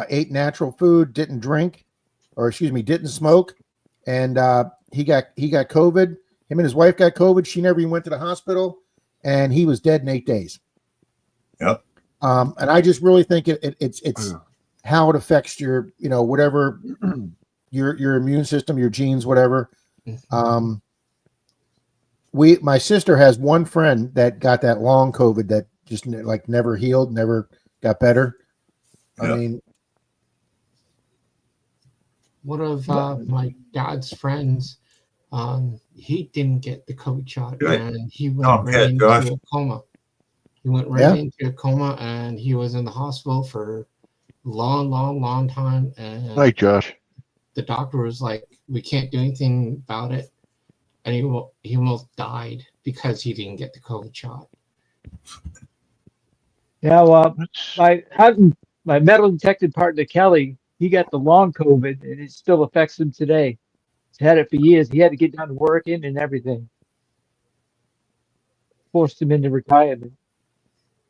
ate natural food, didn't smoke, and he got COVID. Him and his wife got COVID. She never even went to the hospital, and he was dead in 8 days. Yep. And I just really think it's how it affects your, whatever your immune system, your genes, whatever. My sister has one friend that got that long COVID that just like never healed, never got better. Yeah. I mean, One of my dad's friends, he didn't get the COVID shot, Right. and he went right into Josh. a coma. He went right into a coma, and he was in the hospital for a long time. And Mike, Josh. the doctor was like, "We can't do anything about it," and he almost died because he didn't get the COVID shot. Yeah, well, my metal detected partner Kelly, he got the long COVID, and it still affects him today. He's had it for years. He had to get down to working and everything. Forced him into retirement.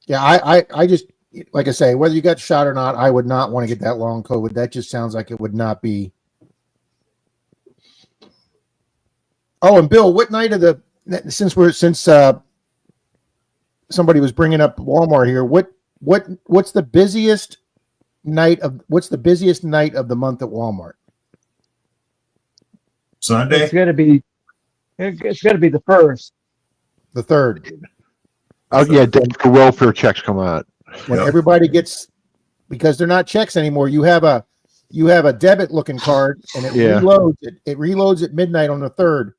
yeah, I just, like I say, whether you got shot or not, I would not want to get that long COVID. That just sounds like it would not be. Oh, and Bill, what night of the, since somebody was bringing up Walmart here, what's the busiest night of the month at Walmart? Sunday? It's gonna be the first. The third. Oh yeah, the welfare checks come out. When Yep. everybody gets, because they're not checks anymore. You have a debit looking card, and it reloads. It reloads at midnight on the 3rd.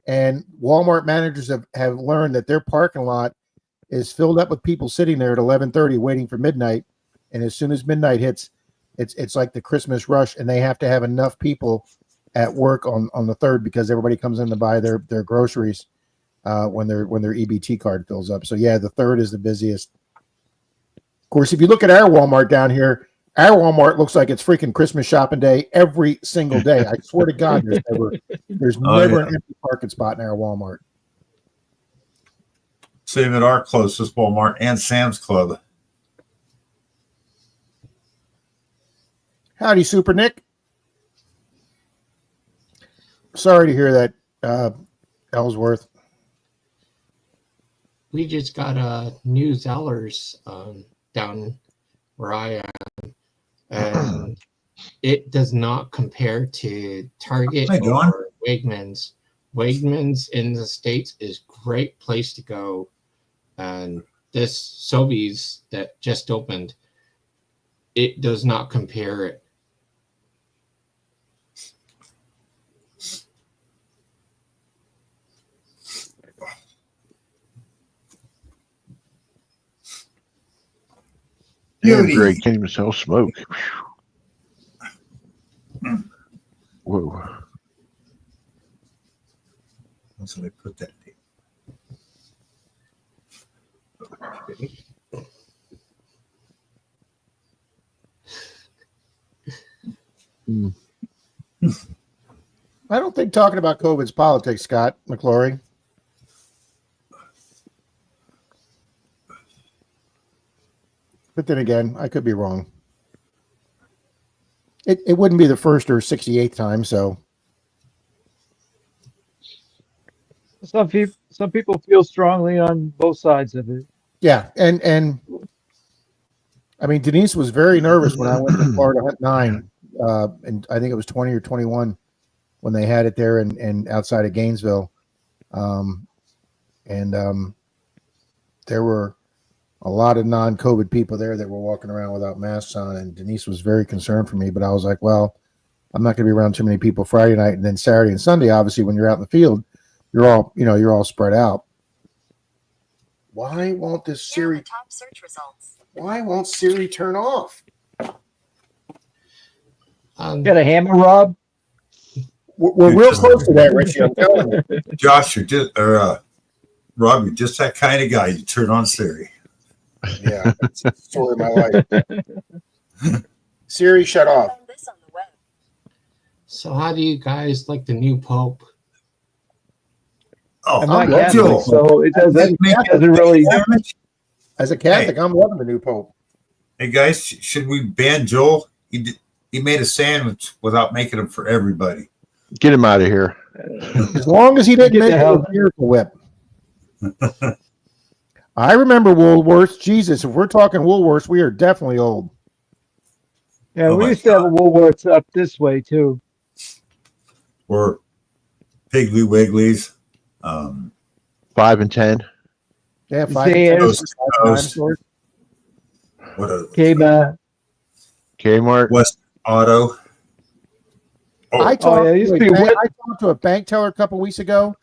And Walmart managers have learned that their parking lot is filled up with people sitting there at 11:30 waiting for midnight. And as soon as midnight hits, it's like the Christmas rush, and they have to have enough people at work on the 3rd because everybody comes in to buy their groceries. when their EBT card fills up. So yeah, the 3rd is the busiest. Of course, if you look at our Walmart down here, our Walmart looks like it's freaking Christmas shopping day every single day. I swear to God, there's never an empty parking spot in our Walmart. Same at our closest Walmart and Sam's Club. Howdy, Super Nick. Sorry to hear that, Ellsworth. We just got a new Zellers down where I am, and it does not compare to Target Hi, John. or Wegmans. Wegmans in the States is a great place to go, and this Sobeys that just opened, it does not compare it. Yeah, Beauty. Greg can't even sell smoke. Whoa. So they put that. I don't think talking about COVID's politics, Scott McClory. But then again, I could be wrong. It wouldn't be the first or 68th time, so Some people feel strongly on both sides of it. yeah. And I mean, Denise was very nervous when I went to Florida Hunt 9, and I think it was 20 or 21 when they had it there and outside of Gainesville. There were a lot of non-COVID people there that were walking around without masks on, and Denise was very concerned for me, but I was like, well, I'm not going to be around too many people Friday night, and then Saturday and Sunday, obviously, when you're out in the field, you're all spread out. Why won't this Here are the Siri? top search results. Why won't Siri turn off? Got a hammer, Rob? We're You're real just- close to that, Richie. I'm telling you. Josh, Rob, you're just that kind of guy. You turn on Siri. Yeah, that's the story of my life. Siri, shut off. Found this on the web. So how do you guys like the new Pope? Oh, I'm not love Catholic, Joel. so it Doesn't doesn't really. As a Catholic, I'm loving the new Pope. Hey guys, should we ban Joel? He made a sandwich without making them for everybody. Get him out of here. As long as he didn't Get the make hell- a Miracle Whip. I remember Woolworths. Jesus, if we're talking Woolworths, we are definitely old. Yeah, Oh we my used to have a Woolworths up this way too. Or Piggly Wigglies. 5 and 10. Yeah, Zayers. $5 What a Kmart. West Auto. I talked, yeah, it used to be I talked to a bank teller a couple weeks ago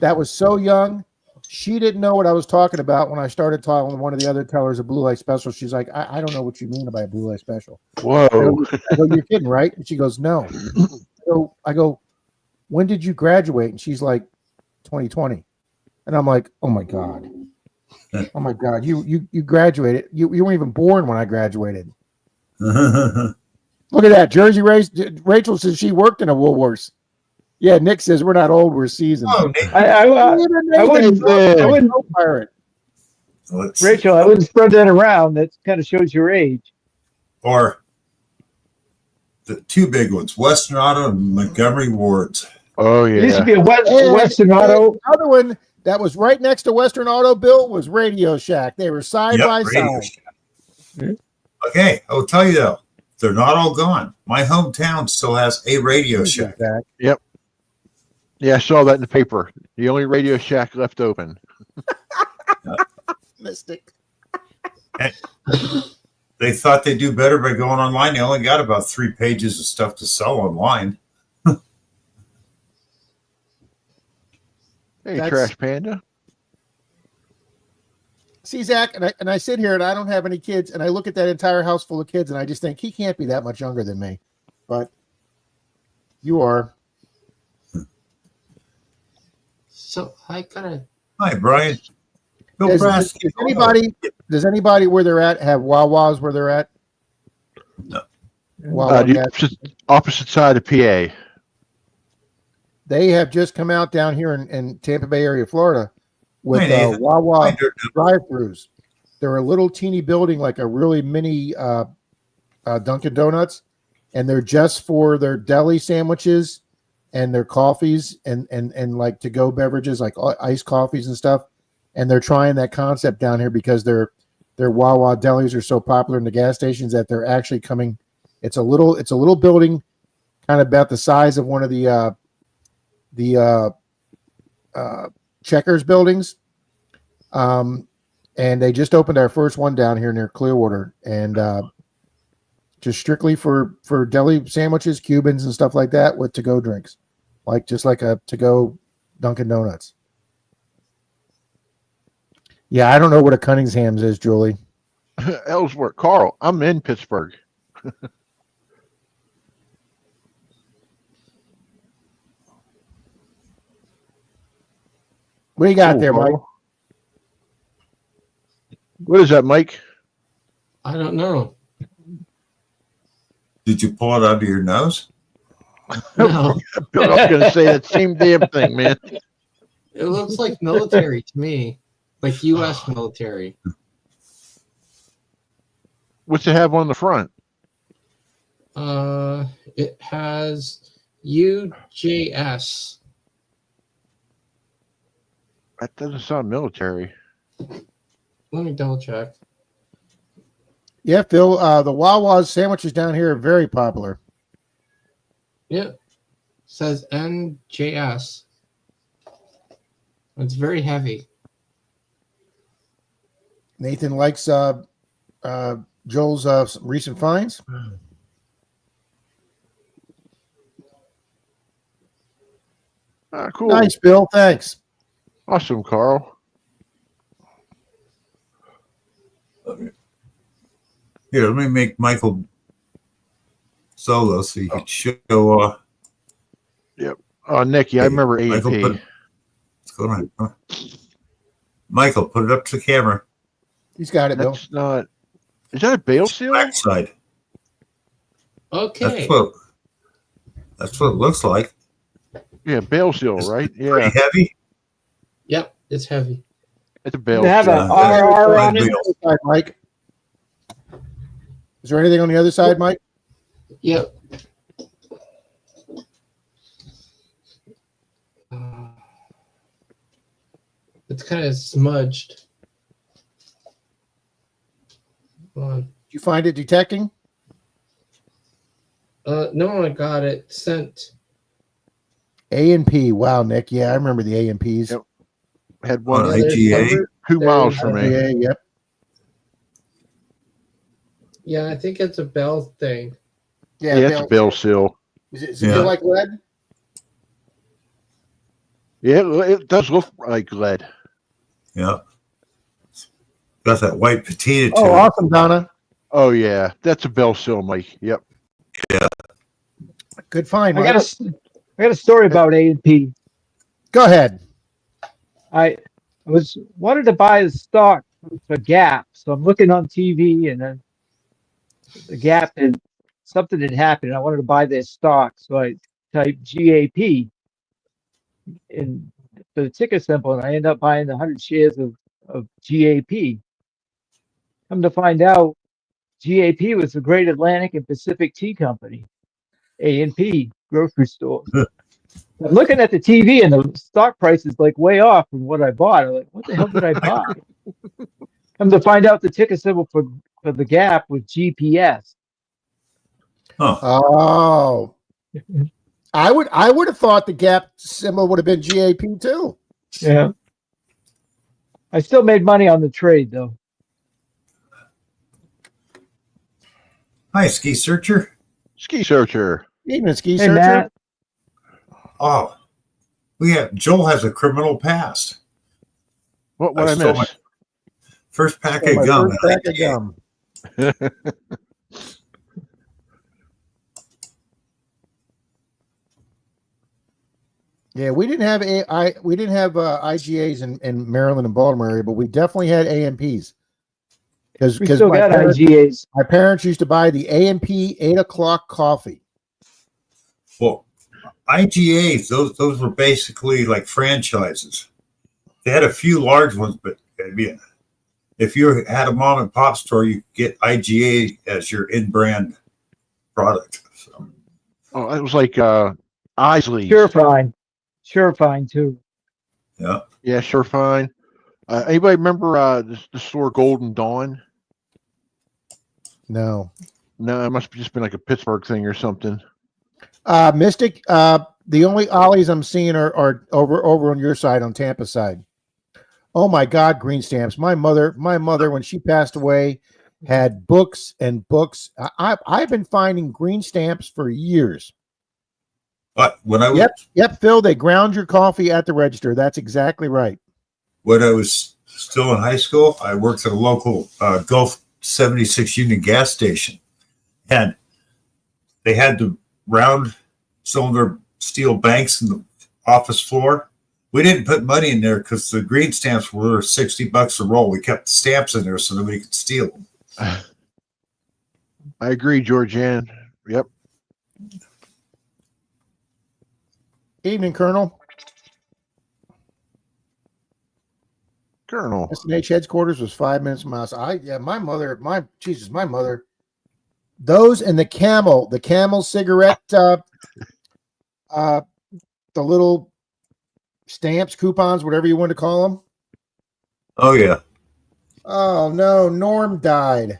that was so young. She didn't know what I was talking about when I started talking with one of the other tellers of Blue Light Special. She's like, I don't know what you mean by a Blue Light Special. Whoa. I go, you're kidding, right? And she goes, no. So I go, when did you graduate? And she's like, 2020. And I'm like, oh my God. Oh my God. You graduated. You weren't even born when I graduated. Look at that. Jersey Rachel says she worked in a Woolworths. Yeah, Nick says we're not old, we're seasoned. Oh, Nick, I wouldn't, pirate. let's- Rachel, I wouldn't spread that around. That kind of shows your age. Or the two big ones, Western Auto and Montgomery Wards. Oh, There used to yeah. be a Western Auto. Another one that was right next to Western Auto Bill was Radio Shack. They were side by Radio side. Shack. Okay, I'll tell you though, they're not all gone. My hometown still has a Radio Shack. Yeah, I saw that in the paper. The only Radio Shack left open. Mystic. They thought they'd do better by going online. They only got about 3 pages of stuff to sell online. Hey, That's- Trash Panda. See, Zach, and I sit here and I don't have any kids, and I look at that entire house full of kids, and I just think he can't be that much younger than me. But you are. So I got a Hi, Brian. Bill Does Brasky. anybody where they're at have Wawas where they're at? No. Wawa The gas. opposite side of PA. They have just come out down here in Tampa Bay area, Florida, with Hi, Nathan. Wawa Hi, Dirk. drive-throughs. They're a little teeny building, like a really mini Dunkin' Donuts, and they're just for their deli sandwiches and their coffees and like to-go beverages, like iced coffees and stuff. And they're trying that concept down here because their Wawa delis are so popular in the gas stations that they're actually coming. It's a little building, kind of about the size of one of the Checkers buildings. And they just opened our first one down here near Clearwater, and just strictly for deli sandwiches, Cubans, and stuff like that with to-go drinks, just like a to-go Dunkin' Donuts. Yeah, I don't know what a Cunningham's is, Julie. Ellsworth. Carl, I'm in Pittsburgh. What do you got Cool, there, Mike? Carl. What is that, Mike? I don't know. Did you pull it out of your nose? No, Bill, I was going to say that same damn thing, man. it looks like military to me, like U.S. military. What's it have on the front? It has UJS. That doesn't sound military. Let me double check. Yeah, Phil. The Wawa's sandwiches down here are very popular. Yeah, says NJS. It's very heavy. Nathan likes Joel's recent finds. Ah, cool. Nice, Bill. Thanks. Awesome, Carl. Here, let me make Michael solo so you can show. Oh, Nikki, I remember Michael, A&P. what's going on? Huh? Michael, put it up to the camera. He's got it, Bill. That's not. Is that a bail seal? Backside. Okay. That's what it looks like. Yeah, bail seal, right? Yeah, Pretty heavy. Yep, it's heavy. it's a bail They have seal. a RR on it. Bill. Side, Mike. Is there anything on the other side, Mike? Yep. It's kind of smudged. Hold on. Did you find it detecting? No, I got it sent. A&P. Wow, Nick. Yeah, I remember the A&Ps. Yep. Had one Oh, Yeah, there's IGA. cover. 2 miles from me. Yeah, yep. Yeah, I think it's a bell thing. Yeah, it's a bail seal. Does Yeah. it feel like lead? Yeah, it does look like lead. Yeah. Got that white patina to Oh, it. awesome, Donna. Oh yeah, that's a bail seal, Mike. Yep. Good find, I Mike. got a story about A&P. Go ahead. I wanted to buy the stock for Gap, so I'm looking on TV, and then the Gap and something had happened. I wanted to buy their stock, so I typed GAP in the ticker symbol, and I end up buying 100 shares of GAP. Come to find out, GAP was the Great Atlantic and Pacific Tea Company, A&P grocery store. I'm looking at the TV, and the stock price is like way off from what I bought. I'm like, what the hell did I buy? Come to find out, the ticker symbol for the Gap was GPS. Huh. Oh. I would have thought the Gap symbol would have been GAP too. Yeah. I still made money on the trade, though. Hi, Ski Searcher. Ski searcher. Even a ski Hey, searcher. Matt. Oh, Joel has a criminal past. What I I stole miss? First pack Oh, my of gum. first pack of gum. Yeah, we didn't have IGAs in Maryland and Baltimore area, but we definitely had AMPs. Because We still got IGAs. my parents used to buy the AMP 8 o'clock coffee. Well, IGAs, those were basically like franchises. They had a few large ones, but I mean, if you had a mom and pop store, you could get IGA as your in-brand product. So, Oh, it was like Isley. Sure fine too. yeah. Yeah, sure, fine. Anybody remember the store Golden Dawn? No. No, it must have just been like a Pittsburgh thing or something. Mystic, the only ollies I'm seeing are over on your side, on Tampa side. Oh my God, green stamps. My mother, when she passed away, had books and books. I've been finding green stamps for years. But when I was Yep, Phil, they ground your coffee at the register. That's exactly right. when I was still in high school, I worked at a local Gulf 76 Union gas station, and they had the round cylinder steel banks in the office floor. We didn't put money in there because the green stamps were $60 a roll. We kept the stamps in there so nobody could steal them. I agree, Georgianne. Yep. Evening, Colonel. Colonel. SNH headquarters was 5 minutes from us. My mother, those and the camel cigarette, the little stamps, coupons, whatever you want to call them. Oh yeah. Oh no, Norm died.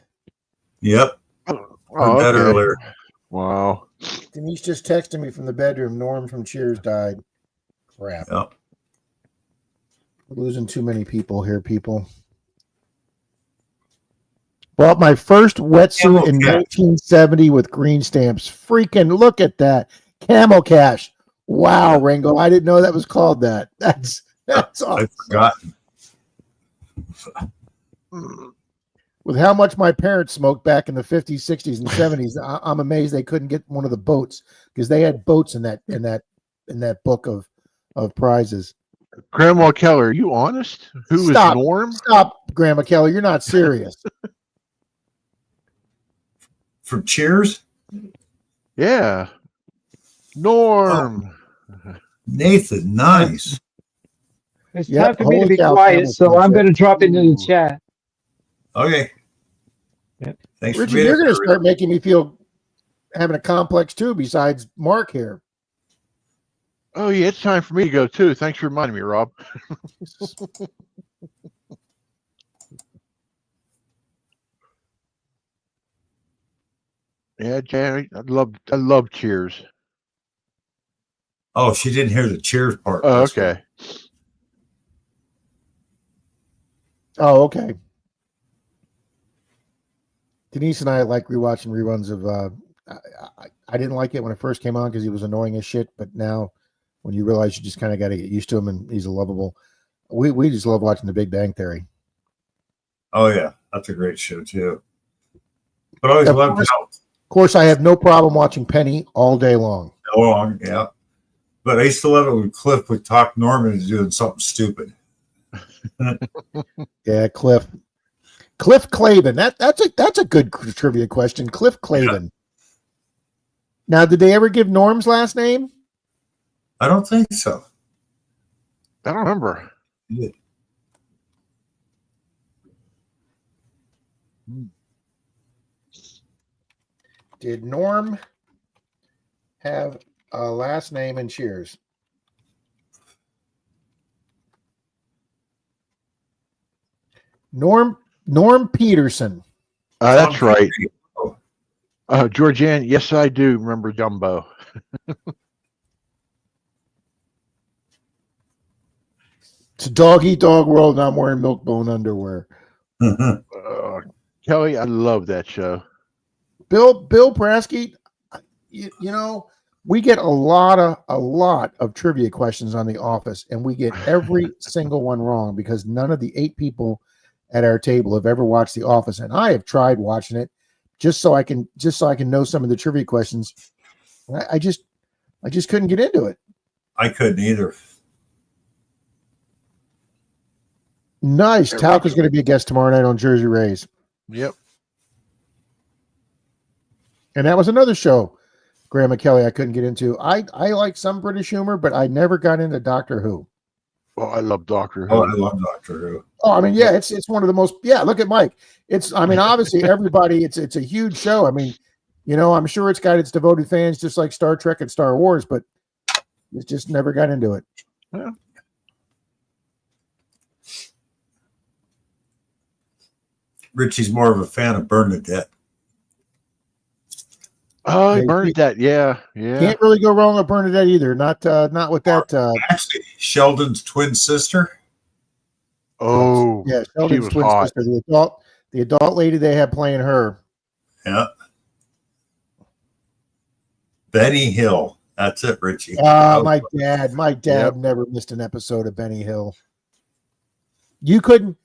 Yep. Oh, That okay. earlier. Wow. Denise just texted me from the bedroom. Norm from Cheers died. Crap. Yep. We're losing too many people here, people. Bought my first wetsuit in 1970 with green stamps. Freaking look at that. Camel Cash. Wow, Ringo. I didn't know that was called that. That's awesome. I've forgotten. With how much my parents smoked back in the 50s, 60s, and 70s, I'm amazed they couldn't get one of the boats, because they had boats in that book of prizes. Grandma Keller, are you honest? Who is Stop. Norm? Stop, Grandma Kelly. You're not serious. From Cheers, Yeah. Norm. Nathan, nice. It's Yep, time for me to holy be cow, quiet, Campbell so Soup. I'm going to drop into the chat. Okay. Yep. Thanks Richard, for being you're going to here. start making me feel having a complex too, besides Mark here. Oh, yeah, it's time for me to go too. Thanks for reminding me, Rob. Yeah, Jan, I love Cheers. Oh, she didn't hear the Cheers part. Oh, That's okay. Oh, okay. Denise and I like rewatching reruns of. I didn't like it when it first came on because he was annoying as shit. But now, when you realize you just kind of got to get used to him and he's a lovable, we just love watching The Big Bang Theory. Oh yeah, that's a great show too. But I always Of loved course. how Of course, I have no problem watching Penny all day long. long, yeah. But I used to love it when Cliff would talk Norman into doing something stupid. Yeah, Cliff Clavin. That's a good trivia question. Cliff Clavin. Yeah. Now, did they ever give Norm's last name? I don't think so. I don't remember. Yeah. Did Norm have a last name in Cheers? Norm Peterson. That's right. Georgianne, yes, I do remember Jumbo. It's a dog-eat-dog world, and I'm wearing Milk-Bone underwear. Kelly, I love that show. Bill Prasky, you know, we get a lot of trivia questions on The Office, and we get every single one wrong because none of the 8 people at our table have ever watched The Office, and I have tried watching it just so I can know some of the trivia questions. I just couldn't get into it. I couldn't either. Nice. Talca's going to be a guest tomorrow night on Jersey Rays. Yep. And that was another show, Graham and Kelly, I couldn't get into. I like some British humor, but I never got into Doctor Who. Oh, I love Doctor Who. Oh, I love Doctor Who. Oh, I mean, yeah, it's one of the most. Yeah, look at Mike. Obviously everybody. It's a huge show. I mean, I'm sure it's got its devoted fans, just like Star Trek and Star Wars, but it just never got into it. Yeah. Richie's more of a fan of Bernadette. Oh, Yeah, Bernadette. Yeah. Yeah. Can't really go wrong with Bernadette either. Not with that. Actually, Sheldon's twin sister. Oh, Yeah, she Sheldon's was twin hot. sister, the adult lady they had playing her. Yeah. Benny Hill. That's it, Richie. My dad Yep. never missed an episode of Benny Hill. You couldn't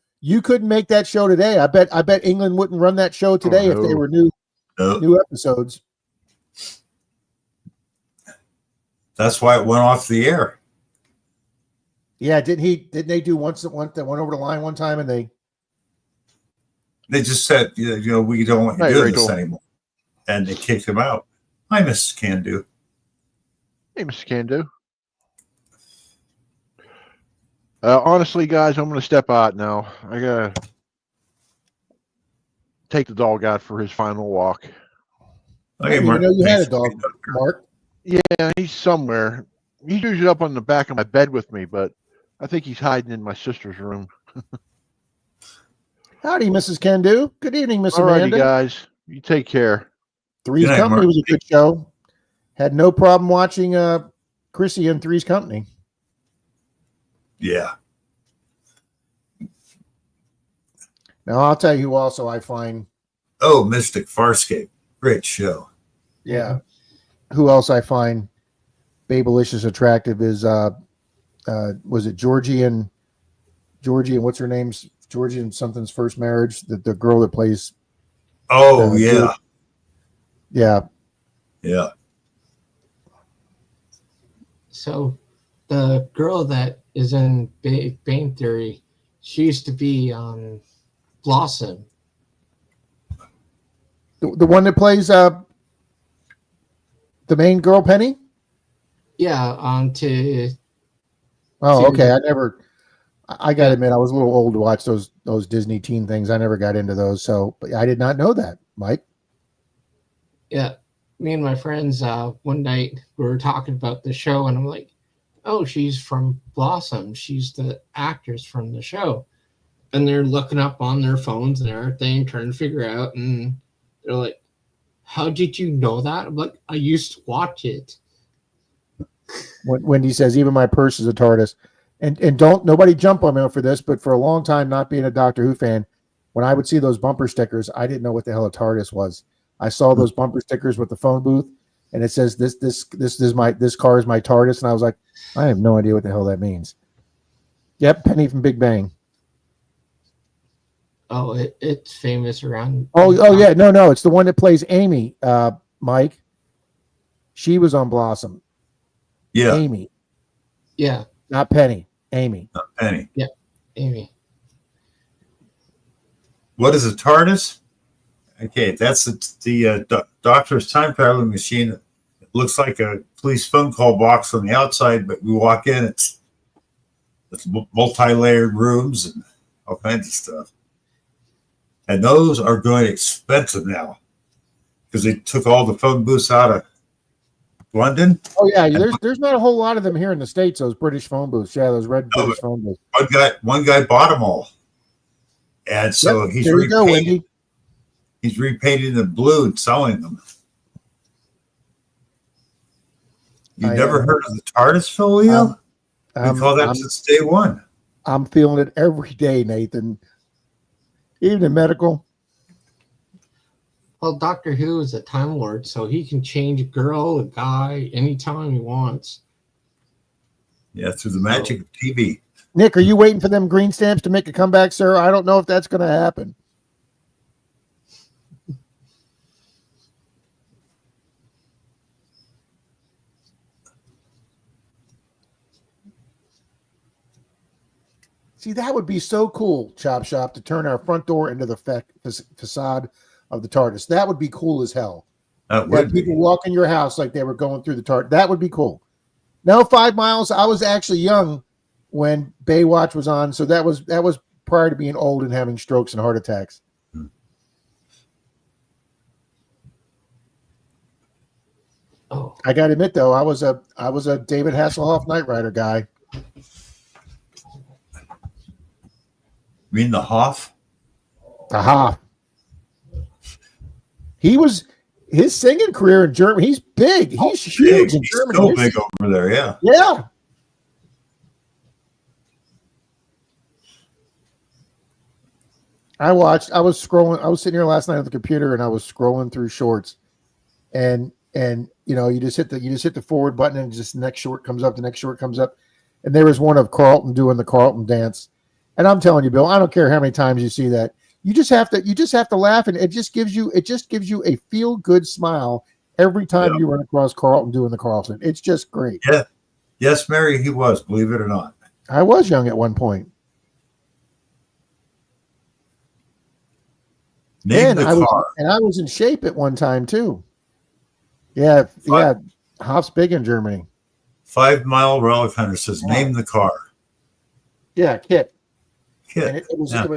make that show today. I bet England wouldn't run that show today if they no. were No, new episodes. that's why it went off the air. Yeah, didn't they do once that went over the line one time and they They just said, we don't want you to Right, do Rachel. this anymore. And they kicked him out. Hi, Mrs. Candu. Hey, Mr. Candu. Honestly, guys, I'm going to step out now. I got to take the dog out for his final walk. I didn't even know you had a dog, Mark. Yeah, he's somewhere. He's usually up on the back of my bed with me, but I think he's hiding in my sister's room. Howdy, Mrs. Candu. Good evening, Miss All righty, Amanda. guys. You take care. Three's Good night, Company Mark. was a good show. Had no problem watching Chrissy and Three's Company. Yeah. Now I'll tell you who also I find Oh, Mystic Farscape. Great show. Yeah. Who else I find babelicious attractive is was it Georgie and what's her name's Georgie and something's first marriage? The girl that plays Oh, Yeah. yeah. yeah. Yeah. So the girl that is in Big Bang Theory, she used to be Blossom. The one that plays the main girl Penny? Yeah, Oh, okay. I gotta admit I was a little old to watch those Disney teen things. I never got into those, so but I did not know that, Mike. yeah, me and my friends one night we were talking about the show, and I'm like, "Oh, she's from Blossom. She's the actress from the show." And they're looking up on their phones and everything, trying to figure out, and they're like, "How did you know that?" I'm like, "I used to watch it." Wendy says, even my purse is a TARDIS. And don't nobody jump on me for this, but for a long time, not being a Doctor Who fan, when I would see those bumper stickers, I didn't know what the hell a TARDIS was. I saw those bumper stickers with the phone booth, and it says this car is my TARDIS, and I was like, I have no idea what the hell that means. Yep, Penny from Big Bang. Oh, it's famous around. Oh yeah, no, it's the one that plays Amy, Mike. She was on Blossom. Yeah. Amy, Yeah, not Penny. Amy. Penny. Amy. What is a TARDIS? Okay, that's the doctor's time traveling machine. It looks like a police phone call box on the outside, but we walk in, it's multi-layered rooms and all kinds of stuff. And those are going expensive now because they took all the phone booths out of London. Oh yeah, there's not a whole lot of them here in the States. Those British phone booths, yeah, those red British phone booths. One guy bought them all, and so he's there you go, Wendy. He's repainting them blue and selling them. You never heard of the TARDIS, Folio? We call that since day one. I'm feeling it every day, Nathan. Even in medical. Well, Doctor Who is a Time Lord, so he can change a girl, a guy, anytime he wants. Yeah, through the magic of TV. Nick, are you waiting for them green stamps to make a comeback, sir? I don't know if that's going to happen. See, that would be so cool, Chop Shop, to turn our front door into the facade of the TARDIS. That would be cool as hell. That Have would people be. walk in your house like they were going through the TARDIS. That would be cool. No, 5 miles. I was actually young when Baywatch was on, so that was prior to being old and having strokes and heart attacks. Oh, I got to admit, though, I was a David Hasselhoff Knight Rider guy. You mean the Hoff? Aha. His singing career in Germany, he's big. He's huge in He's Germany. so big over there, yeah. Yeah. I was sitting here last night on the computer and I was scrolling through shorts and you know, you just hit the forward button and just the next short comes up, and there was one of Carlton doing the Carlton dance. And I'm telling you, Bill, I don't care how many times you see that. You just have to laugh, and it just gives you a feel good smile every time you run across Carlton doing the Carlton. It's just great. Yeah. Yes, Mary, he was, believe it or not. I was young at one point. Name the I car. was in shape at one time too. Yeah. Hoff's big in Germany. 5 Mile Relic Hunter says, name the car. Yeah, Kit. Kit. And it was an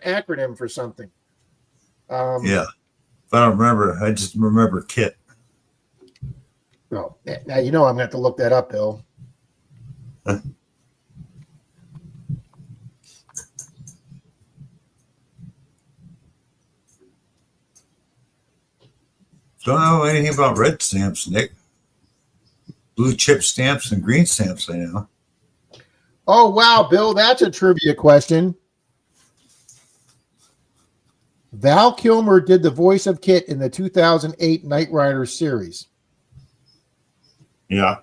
acronym for something. Yeah. If I don't remember, I just remember Kit. Well, now you know I'm going to have to look that up, Bill. Don't know anything about red stamps, Nick. Blue chip stamps and green stamps, I know. Oh, wow, Bill, that's a trivia question. Val Kilmer did the voice of Kit in the 2008 Knight Rider series. Yeah.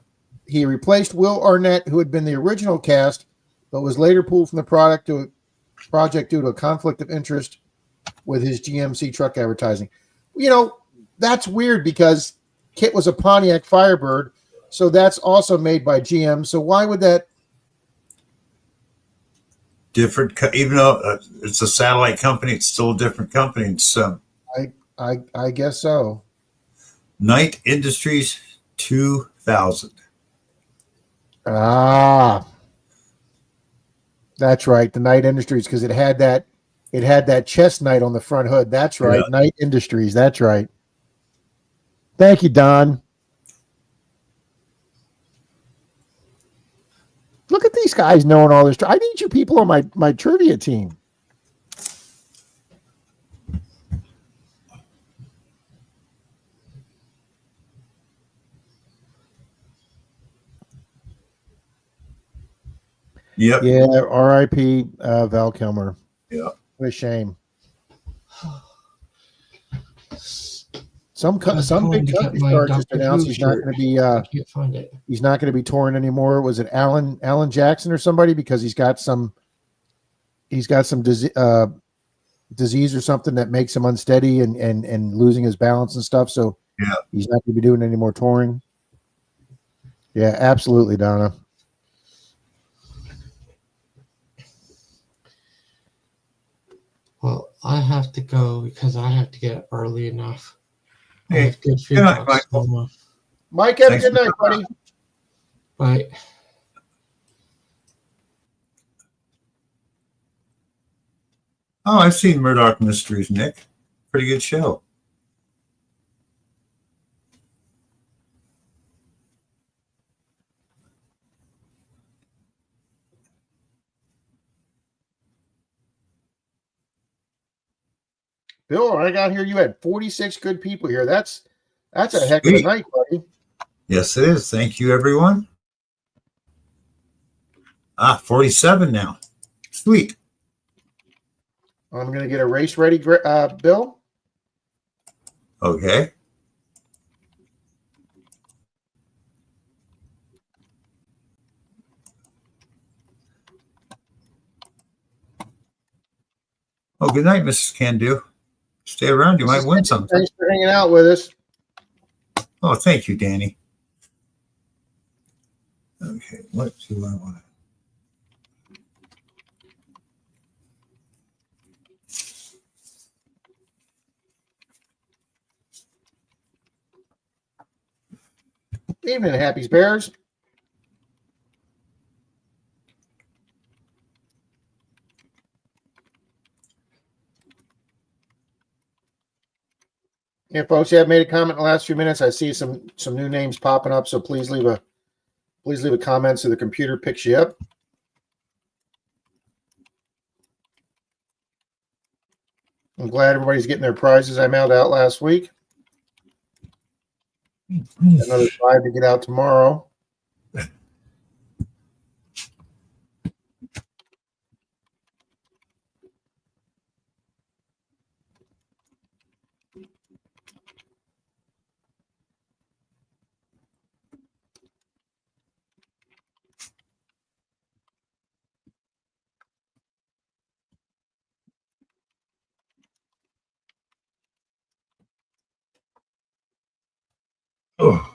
He replaced Will Arnett, who had been the original cast, but was later pulled from the project due to a conflict of interest with his GMC truck advertising. You know, that's weird because Kit was a Pontiac Firebird, so that's also made by GM. So why would that? Different, even though it's a satellite company, it's still a different company. It's I guess so. Knight Industries 2000. Ah, that's right. The Knight Industries, because it had that chest knight on the front hood. That's right. Yeah. Knight Industries. That's right. Thank you, Don. Look at these guys knowing all this. I need you people on my trivia team. Yep. Yeah, R.I.P. Val Kilmer. Yeah. What a shame. Some big company star just announced he's not going to be. I can't find it. He's not going to be touring anymore. Was it Alan Jackson or somebody? Because he's got some disease or something that makes him unsteady and losing his balance and stuff. So Yeah. he's not going to be doing any more touring. Yeah, absolutely, Donna. Well, I have to go because I have to get up early enough. I Hey, have good good night, feedback. Michael. Mike, have Thanks a good for night, buddy. Bye. Oh, I've seen Murdoch Mysteries, Nick. Pretty good show. Bill, I got here. You had 46 good people here. That's a heck of a Sweet. night, buddy. Yes, it is. Thank you, everyone. 47 now. Sweet. I'm going to get a race ready, Bill. Okay. Oh, good night, Mrs. Can-Do. Stay around. You might win something. Thanks for hanging out with us. Oh, thank you, Danny. Okay, what do I want to? Evening, Happy Bears. Yeah, folks, you have made a comment in the last few minutes. I see some new names popping up, so please leave a comment so the computer picks you up. I'm glad everybody's getting their prizes I mailed out last week. Another 5 to get out tomorrow. Oh.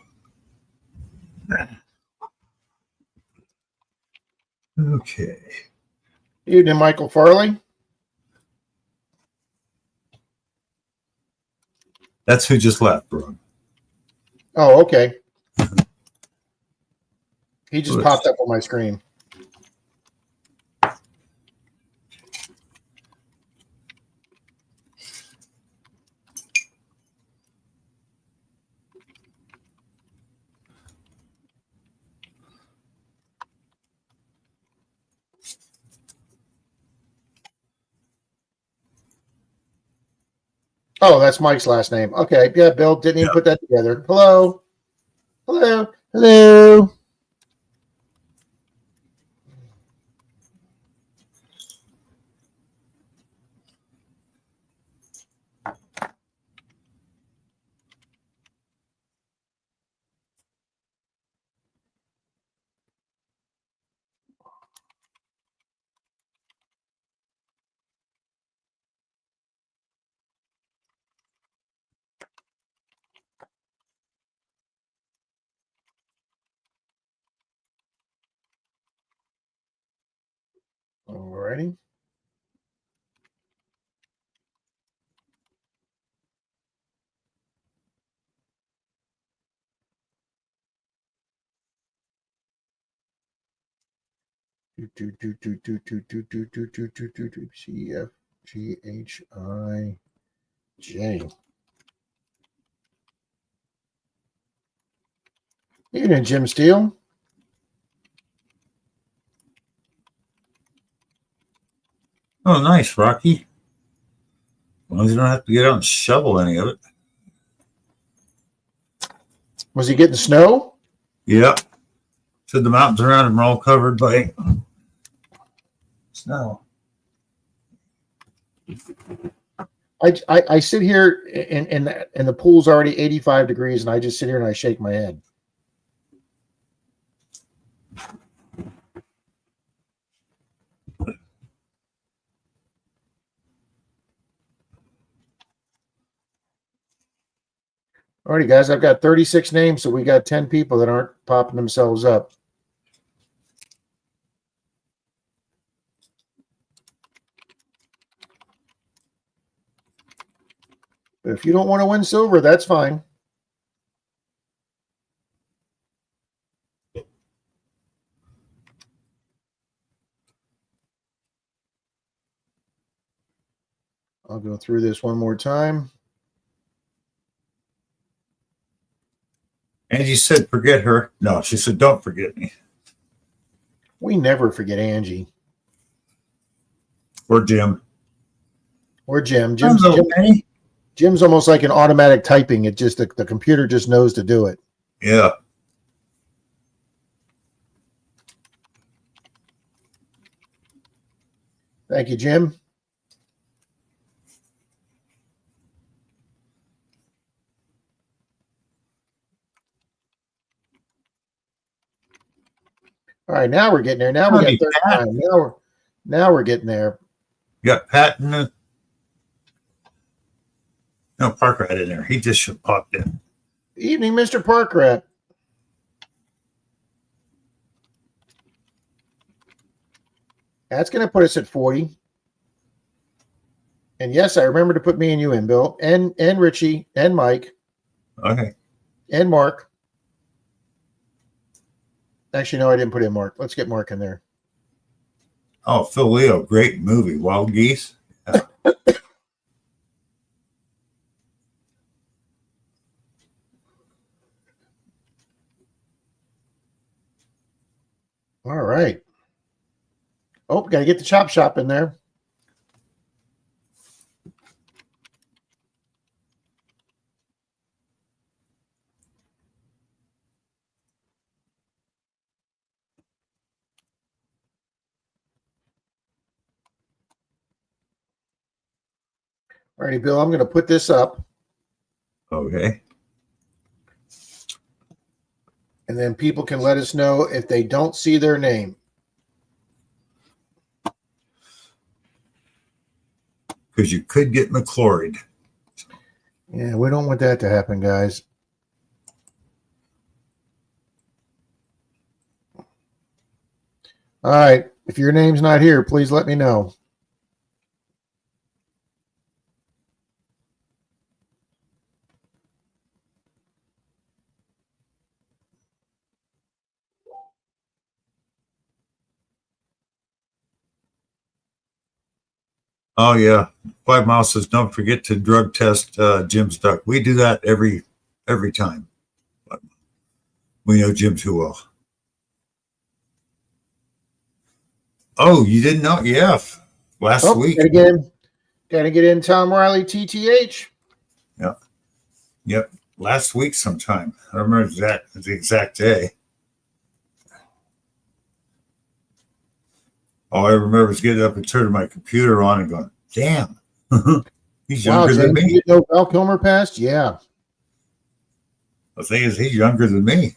Okay. Evening, Michael Farley. That's who just left, bro. Oh, okay. He just popped up on my screen. Oh, that's Mike's last name. Okay. Yeah, Bill didn't even put that together. Hello. Hello. Hello. Alrighty. CFGHIJ. Evening, Jim Steele. Oh, nice, Rocky. As long as you don't have to get out and shovel any of it. Was he getting snow? Yep. Said the mountains around him are all covered by snow. I sit here and the pool's already 85 degrees, and I just sit here and I shake my head. Alrighty, guys, I've got 36 names, so we got 10 people that aren't popping themselves up. But if you don't want to win silver, that's fine. I'll go through this one more time. Angie said, forget her. No, she said, don't forget me. We never forget Angie Or Jim. or Jim. Jim's almost like an automatic typing. It just the computer just knows to do it. Yeah. Thank you, Jim. All right, now we're getting there. Now we got 39. Now we're getting there. You got Pat and no, Parker had in there. He just popped in. Evening, Mr. Parkrat. That's going to put us at 40. And yes, I remember to put me and you in, Bill, and Richie, and Mike, Okay. and Mark. Actually, no, I didn't put in Mark. Let's get Mark in there. Oh, Phil Leo, great movie, Wild Geese. Yeah. All right. Oh, got to get the chop shop in there. All righty, Bill, I'm going to put this up, Okay. and then people can let us know if they don't see their name. Because you could get McCloried. Yeah, we don't want that to happen, guys. All right. If your name's not here, please let me know. Oh yeah, 5 Miles says don't forget to drug test Jim's duck. We do that every time. We know Jim too well. Oh, you didn't know? Yeah, last week. Gotta get in Tom Riley TTH. Yep, last week sometime. I don't remember the exact day. All I remember is getting up and turning my computer on and going, damn, he's younger than James, me. you know Val Kilmer passed? Yeah. The thing is, he's younger than me.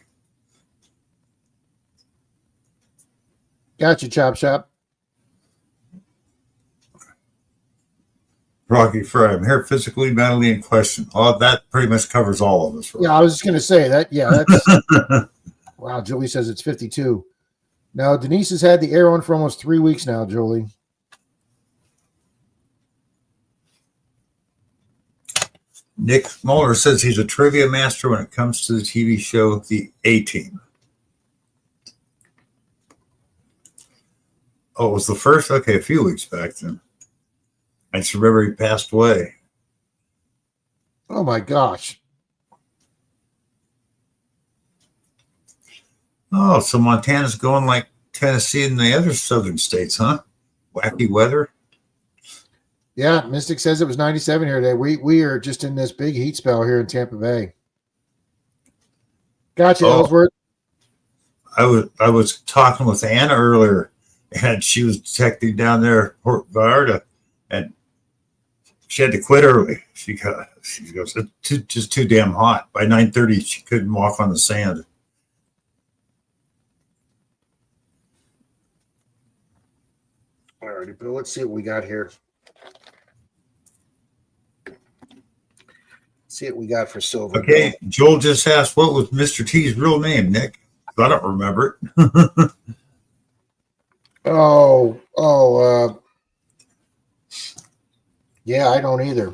Got you, Chop Shop. Rocky Fry, I'm here physically, mentally in question. Oh, that pretty much covers all of us. Right? Yeah, I was just going to say that. Yeah, that's wow. Julie says it's 52. Now, Denise has had the air on for almost 3 weeks now, Julie. Nick Muller says he's a trivia master when it comes to the TV show The A-Team. Oh, it was the first? Okay, a few weeks back then. I just remember he passed away. Oh, my gosh. Oh, so Montana's going like Tennessee and the other southern states, huh? Wacky weather. Yeah, Mystic says it was 97 here today. We are just in this big heat spell here in Tampa Bay. Gotcha, Ellsworth. I was talking with Anna earlier, and she was detecting down there at Port Vallarta, and she had to quit early. She goes, it's just too damn hot. By 9:30, she couldn't walk on the sand. All righty, Bill. Let's see what we got here. See what we got for silver. Okay, Joel just asked, what was Mr. T's real name, Nick? I don't remember it. Yeah, I don't either.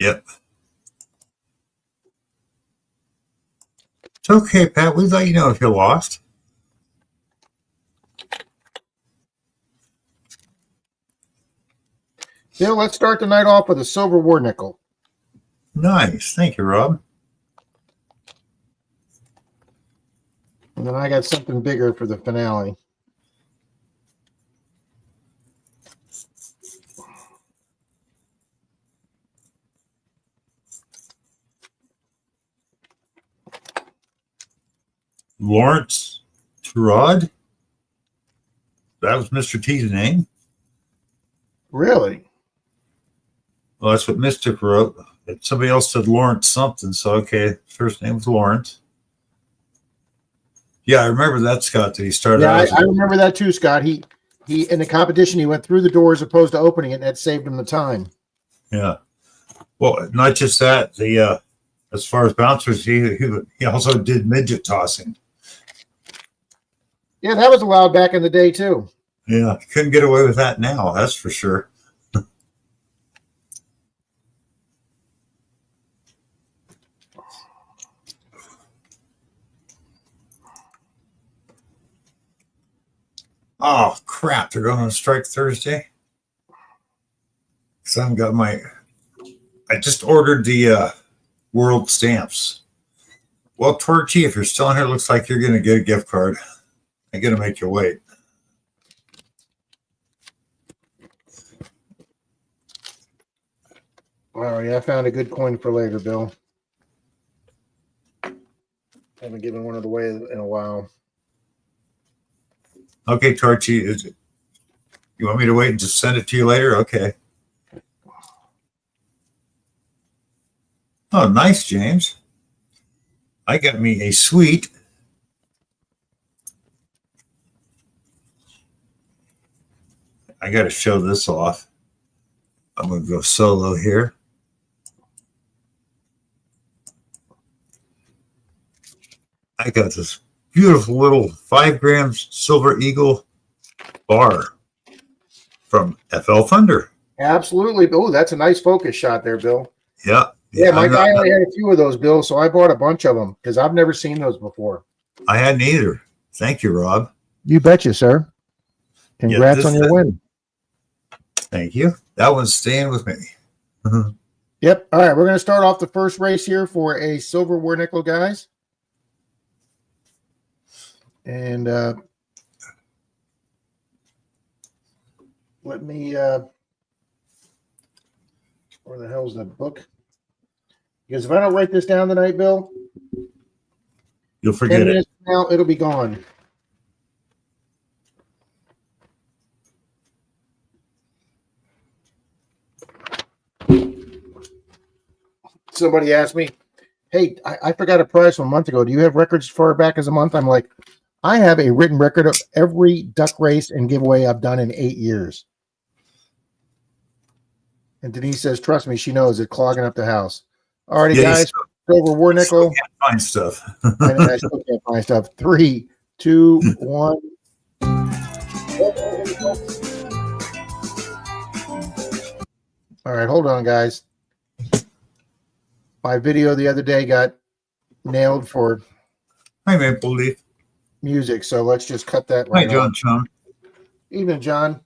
Yep. It's okay, Pat. We'd let you know if you lost. Bill, let's start the night off with a silver war nickel. Nice. Thank you, Rob. And then I got something bigger for the finale. Lawrence Turod. That was Mr. T's name. Really? Well, that's what Mystic wrote. Somebody else said Lawrence something, so okay, first name was Lawrence. Yeah, I remember that, Scott, that he started Yeah, out. I remember that too, Scott. He He in the competition, he went through the door as opposed to opening it, and that saved him the time. Yeah. Well, not just that. The as far as bouncers, he also did midget tossing. Yeah, that was allowed back in the day too. Yeah, couldn't get away with that now. That's for sure. Oh crap! They're going on strike Thursday. Cause I haven't got my. I just ordered the world stamps. Well, Torchy, if you're still in here, looks like you're going to get a gift card. I'm going to make you wait. Wow, yeah, I found a good coin for later, Bill. Haven't given one of the way in a while. Okay, Torchy, you want me to wait and just send it to you later? Okay. Oh, nice, James. I got me a sweet. I got to show this off. I'm going to go solo here. I got this beautiful little 5 grams Silver Eagle bar from FL Thunder. Absolutely. Oh, that's a nice focus shot there, Bill. Yeah. Yeah, my I'm guy not- only had a few of those, Bill, so I bought a bunch of them because I've never seen those before. I hadn't either. Thank you, Rob. You betcha, sir. Congrats this on your is- win. Thank you. That one's staying with me. Yep. All right, we're going to start off the first race here for a silver war nickel, guys. And let me where the hell's the book? Because if I don't write this down tonight, Bill, You'll 10 forget it. minutes from now, it'll be gone. Somebody asked me, hey, I forgot a prize from a month ago. Do you have records as far back as a month? I'm like, I have a written record of every duck race and giveaway I've done in 8 years. And Denise says, trust me, she knows it, clogging up the house. Alrighty, Yeah, you guys, still silver war nickel. can't find stuff. I still can't find stuff. 3, 2, 1. All right, hold on, guys. My video the other day got nailed for Hi, Maple Leaf. music, so let's just cut that Hi, right John off. Chum. Evening, John.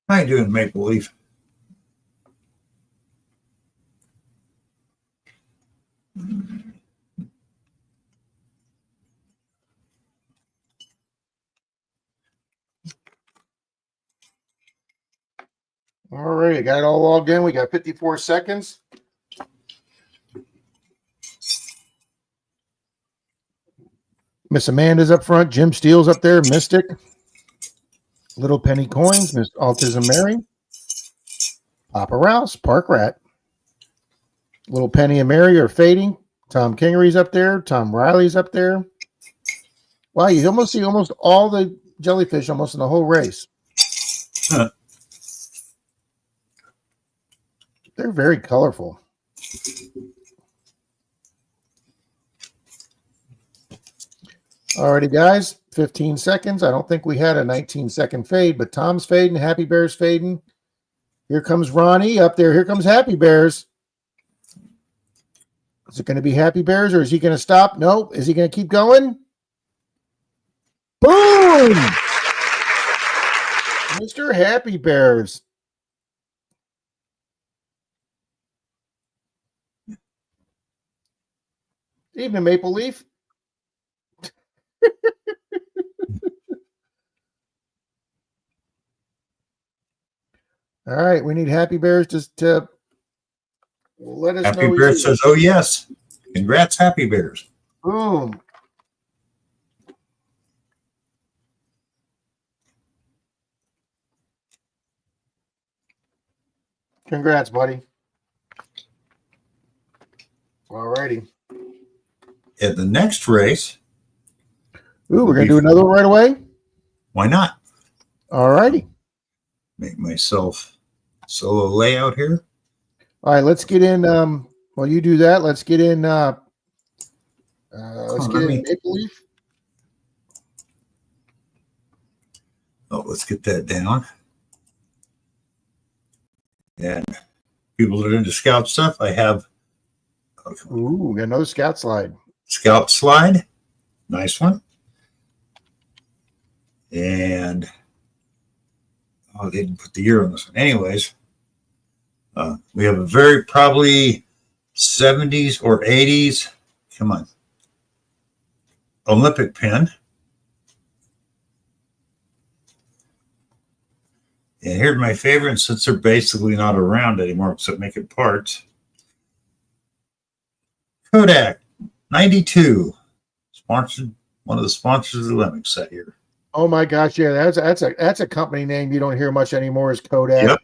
How you doing, Maple Leaf? All right, got it all logged in. We got 54 seconds. Miss Amanda's up front. Jim Steele's up there. Mystic. Little Penny Coins. Miss Autism Mary. Papa Rouse. Park Rat. Little Penny and Mary are fading. Tom Kingery's up there. Tom Riley's up there. Wow, you almost see almost all the jellyfish almost in the whole race. Huh. They're very colorful. Alrighty, guys, 15 seconds. I don't think we had a 19-second fade, but Tom's fading, Happy Bear's fading. Here comes Ronnie up there. Here comes Happy Bears. Is it going to be Happy Bears or is he going to stop? No. Is he going to keep going? Boom! Mr. Happy Bears. Evening, Maple Leaf. All right, we need Happy Bears just to let us Happy know. Bear he's- says, "Oh yes, congrats, Happy Bears." Boom. Congrats, buddy. All righty. At the next race, Ooh, we're gonna do another one right away. why not? All righty. Make myself solo layout here. All right, let's get in. While you do that, let's get in. Let's get in Maple Leaf. Oh, let's get that down. And people that are into scout stuff, I have Ooh, we got another scout slide. scout slide. Nice one. And oh, they didn't put the year on this one. Anyways, we have a very probably 70s or 80s. Come on. Olympic pin. And here's my favorite, since they're basically not around anymore, except making parts. Kodak 92, sponsored, one of the sponsors of the Olympics that year. Oh my gosh, yeah, that's a company name you don't hear much anymore. Is Kodak. Yep.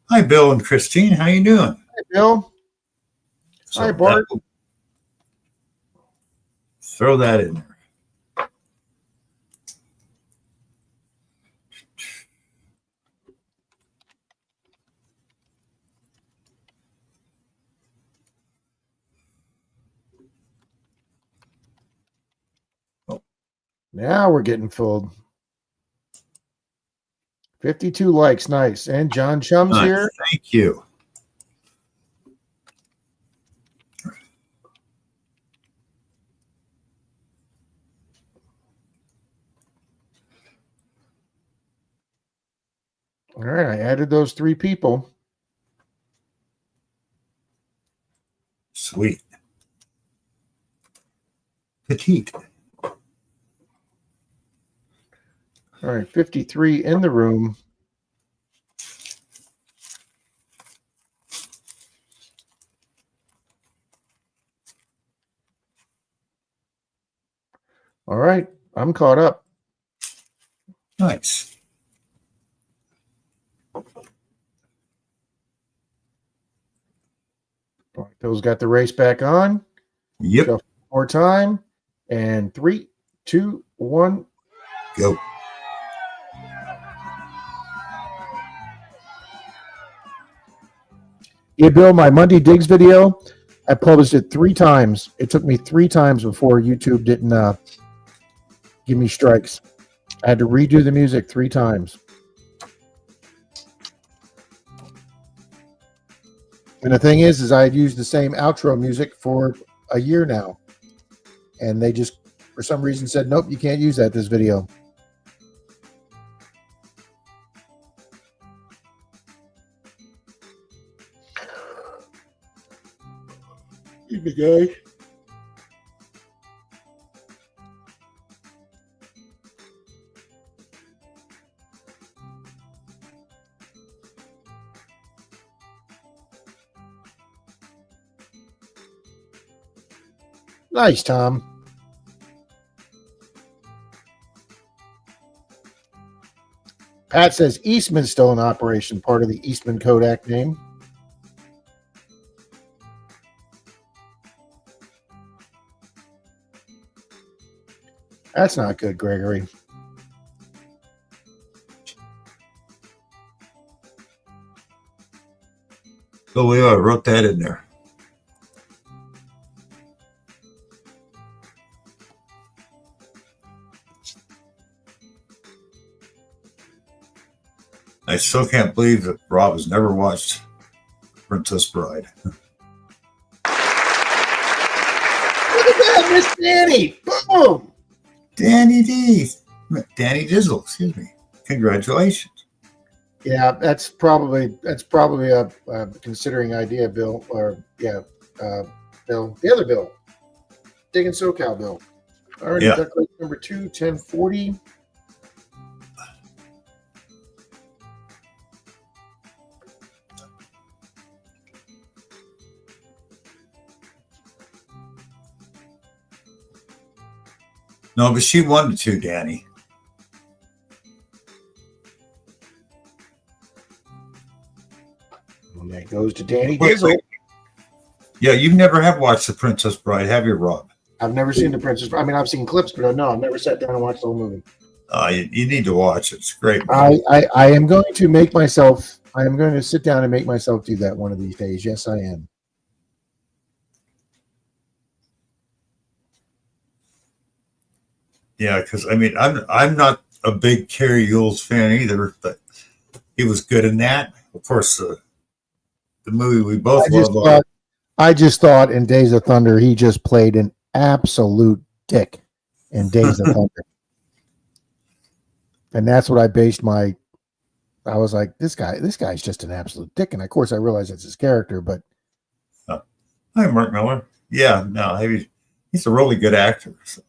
Hi, Bill and Christine. How you doing? Hi, Bill. Hi, Bart. Throw that in there. Now we're getting filled. 52 likes, nice. And John Chum's Nice. here. Thank you. All right, I added those 3 people. Sweet. Petite. All right, 53 in the room. All right, I'm caught up. Nice. All right, Bill's got the race back on. Yep. Shuffle more time. And 3, 2, 1. Go. Yeah, Bill, my Monday Digs video, I published it 3 times. It took me 3 times before YouTube didn't give me strikes. I had to redo the music 3 times. And the thing is I had used the same outro music for a year now. And they just, for some reason, said, nope, you can't use that this video. Excuse me, guys. Nice, Tom. Pat says Eastman's still in operation, part of the Eastman Kodak name. That's not good, Gregory. Oh, yeah, I wrote that in there. I still can't believe that Rob has never watched Princess Bride. Look at that, Miss Danny. Boom. Danny Dizzle, excuse me. Congratulations. Yeah, that's probably a considering idea, Bill. Or yeah, Bill, the other Bill, Digging SoCal Bill. All right, Yeah. duck race number 2, 1040. No, but she wanted to, Danny. And that goes to Danny Wait, Dizzle. wait. Yeah, you never have watched The Princess Bride, have you, Rob? I've never seen The Princess. I mean, I've seen clips, but no, I've never sat down and watched the whole movie. You need to watch it. It's great. I am going to make myself. I am going to sit down and make myself do that one of these days. Yes, I am. Yeah, because I mean, I'm not a big Carrie Yules fan either, but he was good in that. Of course, the movie we both love. I just thought in Days of Thunder he just played an absolute dick in Days of Thunder, and that's what I based my. I was like, this guy's just an absolute dick, and of course I realized it's his character. But Hi, Mark Miller. Yeah, no, he's a really good actor. So.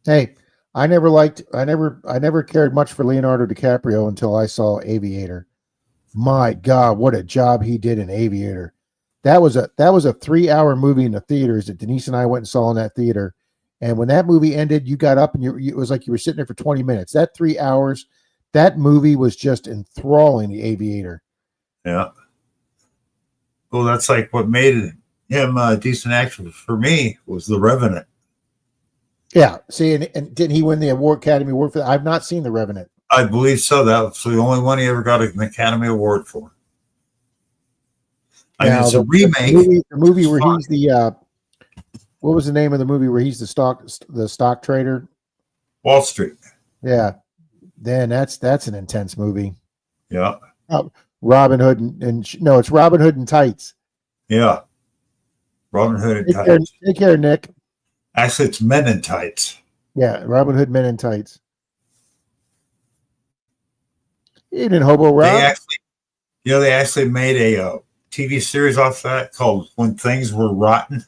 hey, I never cared much for Leonardo DiCaprio until I saw Aviator. My God, what a job he did in Aviator. That was a 3-hour movie in the theaters that Denise and I went and saw in that theater. And when that movie ended, you got up and it was like you were sitting there for 20 minutes. That 3 hours, that movie was just enthralling, The Aviator. Yeah. Well, that's like what made him a decent actor for me was The Revenant. Yeah. See, and didn't he win the Academy Award for that? I've not seen The Revenant. I believe so. That was the only one he ever got an Academy Award for. I mean, it's a remake. The movie where he's the what was the name of the movie where he's the stock trader? Wall Street. Yeah. Then that's an intense movie. Yeah. Robin Hood and no, it's Robin Hood in tights. Yeah. Robin Hood in tights. Take care, Nick. Actually, it's Men in Tights. Yeah, Robin Hood Men in Tights. Evening, Hobo Rob. They actually made a TV series off that called When Things Were Rotten.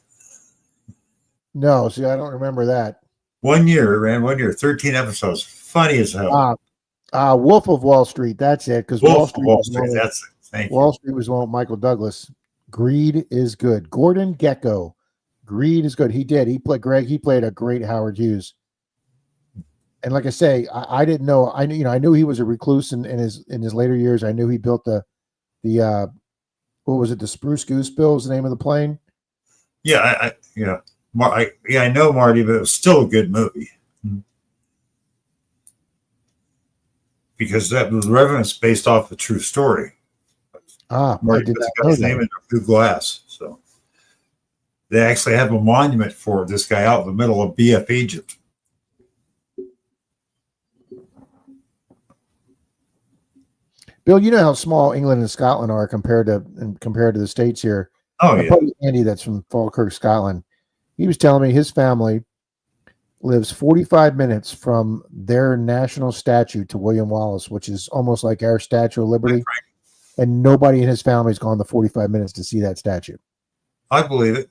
No, see, I don't remember that. 1 year, man. 1 year, 13 episodes. Funny as hell. Wolf of Wall Street. That's it. Because Wall Street. That's it. Thank you. Wall Street was one with Michael Douglas. Greed is good. Gordon Gekko. Greed is good. He did. He played Greg. He played a great Howard Hughes. And like I say, I didn't know. I knew he was a recluse in his later years. I knew he built the what was it? The Spruce Goose Bill was the name of the plane. Yeah, I know Marty, but it was still a good movie because that was Revenant's based off a true story. Marty did put that the guy's name in blue glass, so they actually have a monument for this guy out in the middle of BF Egypt. Bill, you know how small England and Scotland are compared to the States here. Oh, My yeah. buddy Andy, that's from Falkirk, Scotland. He was telling me his family lives 45 minutes from their national statue to William Wallace, which is almost like our Statue of Liberty. And nobody in his family's gone the 45 minutes to see that statue. I believe it.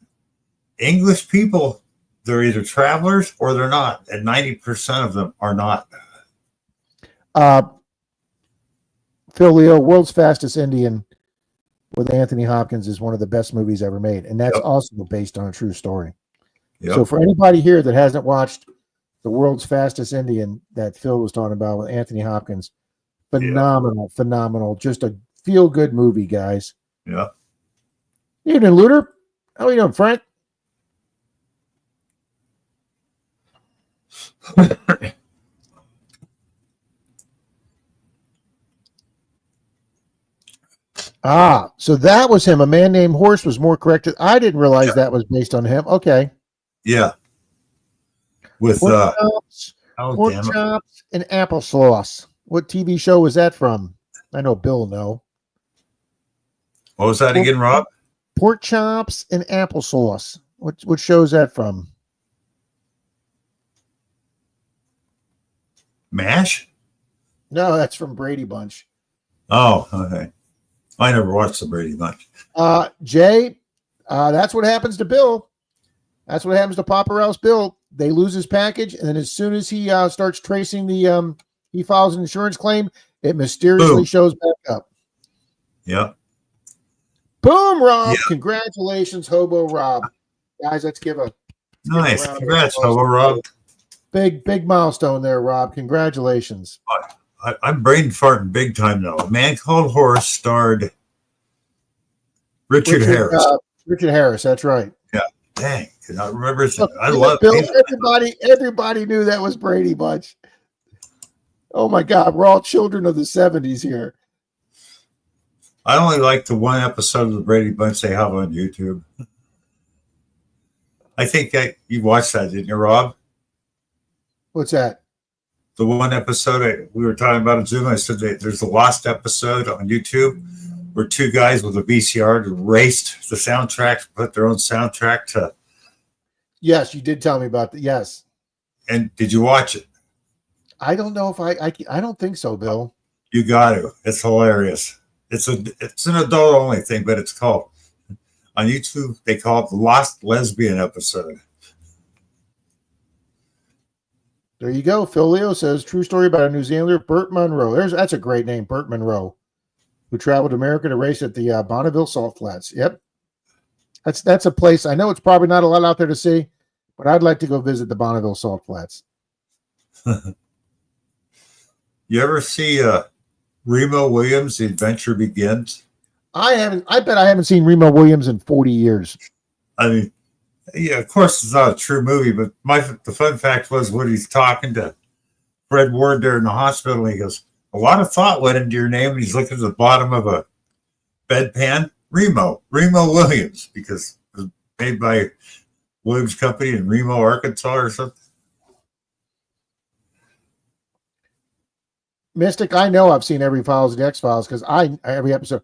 English people, they're either travelers or they're not, and 90% of them are not. Phil Leo, World's Fastest Indian with Anthony Hopkins is one of the best movies ever made, and that's also based on a true story. Yep. So for anybody here that hasn't watched The World's Fastest Indian that Phil was talking about with Anthony Hopkins, phenomenal, just a feel-good movie, guys. Yeah. Evening, Looter. How are you doing, Frank? So that was him. A Man Named Horse was more corrected. I didn't realize that was based on him. Okay. Yeah. With Pork damn it. chops and applesauce. What TV show was that from? I know Bill know. What was that again, Rob? Pork chops and applesauce. What show is that from? MASH? No, that's from Brady Bunch. Oh, okay. I never watched the Brady Bunch. Jay, that's what happens to Bill. That's what happens to Papa Ralph's Bill. They lose his package, and then as soon as he starts tracing he files an insurance claim, it mysteriously Boom. shows back up. Yeah. Boom, Rob. Yeah. Congratulations, Hobo Rob. Guys, let's give a Nice. round of Congrats, applause. Hobo Rob. Big milestone there, Rob. Congratulations. I'm brain farting big time now. A Man Called Horse starred Richard Harris. Richard Harris. That's right. Dang, cannot remember his name. Look, I love Bill. him. Everybody knew that was Brady Bunch. Oh my God, we're all children of the '70s here. I only like the one episode of the Brady Bunch they have on YouTube. I think you watched that, didn't you, Rob? What's that? The one episode we were talking about in Zoom. I said that there's a lost episode on YouTube where two guys with a VCR raced the soundtrack, put their own soundtrack to. Yes, you did tell me about that. Yes. And did you watch it? I don't know if I don't think so, Bill. You got to. It's hilarious. It's an adult only thing, but it's called on YouTube. They call it the Lost Lesbian episode. There you go. Phil Leo says true story about a New Zealander, Burt Munro. That's a great name, Burt Munro, who traveled to America to race at the Bonneville Salt Flats. Yep, that's a place. I know it's probably not a lot out there to see, but I'd like to go visit the Bonneville Salt Flats. You ever see Remo Williams, The Adventure Begins? I haven't. I bet I haven't seen Remo Williams in 40 years. I mean, yeah, of course it's not a true movie, but the fun fact was when he's talking to Fred Ward there in the hospital, he goes, a lot of thought went into your name, and he's looking at the bottom of a bedpan, Remo Williams, because it was made by Williams Company in Remo, Arkansas or something. Mystic, I know I've seen every Files and X-Files because every episode.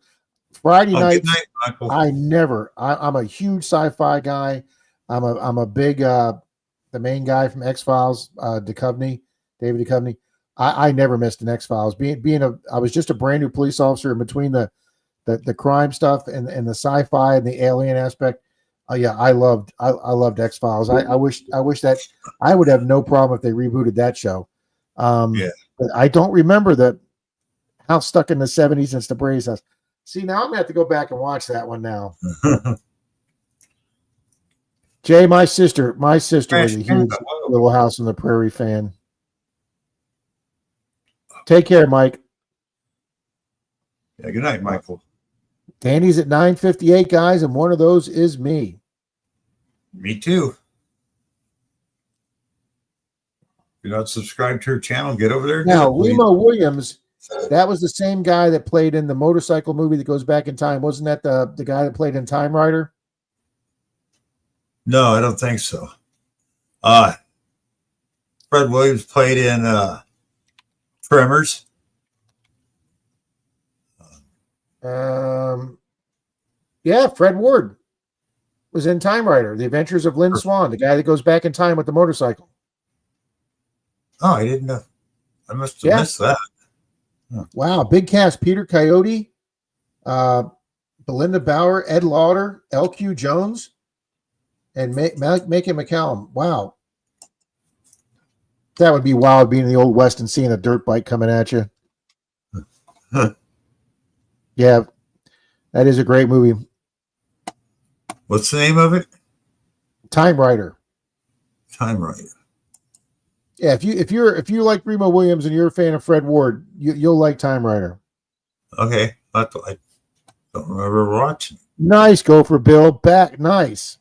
Friday night, Good night, Michael. I'm a huge sci-fi guy. I'm a big the main guy from X-Files, David Duchovny. I never missed an X-Files. I was just a brand new police officer in between the crime stuff and the sci-fi and the alien aspect. I loved X-Files. I wish that I would have no problem if they rebooted that show. But I don't remember the house stuck in the 70s since the Brady's house. See, now I'm gonna have to go back and watch that one now. Jay, my sister was a huge Little House on the Prairie fan. Take care, Mike. Yeah, good night, Michael. Danny's at 9:58, guys, and one of those is me. Me too. If you're not subscribed to her channel, get over there. Now, Remo Williams, that was the same guy that played in the motorcycle movie that goes back in time. Wasn't that the guy that played in Time Rider? No, I don't think so. Fred Williams played in Tremors. Yeah, Fred Ward was in Time Rider, The Adventures of Lynn Swan, the guy that goes back in time with the motorcycle. Oh, I didn't know. I must have missed that. Wow, big cast. Peter Coyote, Belinda Bauer, Ed Lauder, L.Q. Jones, and Macon McCallum. Wow. That would be wild being in the Old West and seeing a dirt bike coming at you. Yeah, that is a great movie. What's the name of it? Time Rider. Time Rider. Yeah, if you like Remo Williams and you're a fan of Fred Ward, you'll like Time Rider. Okay, I don't remember watching. Nice, go for Bill. Back, nice.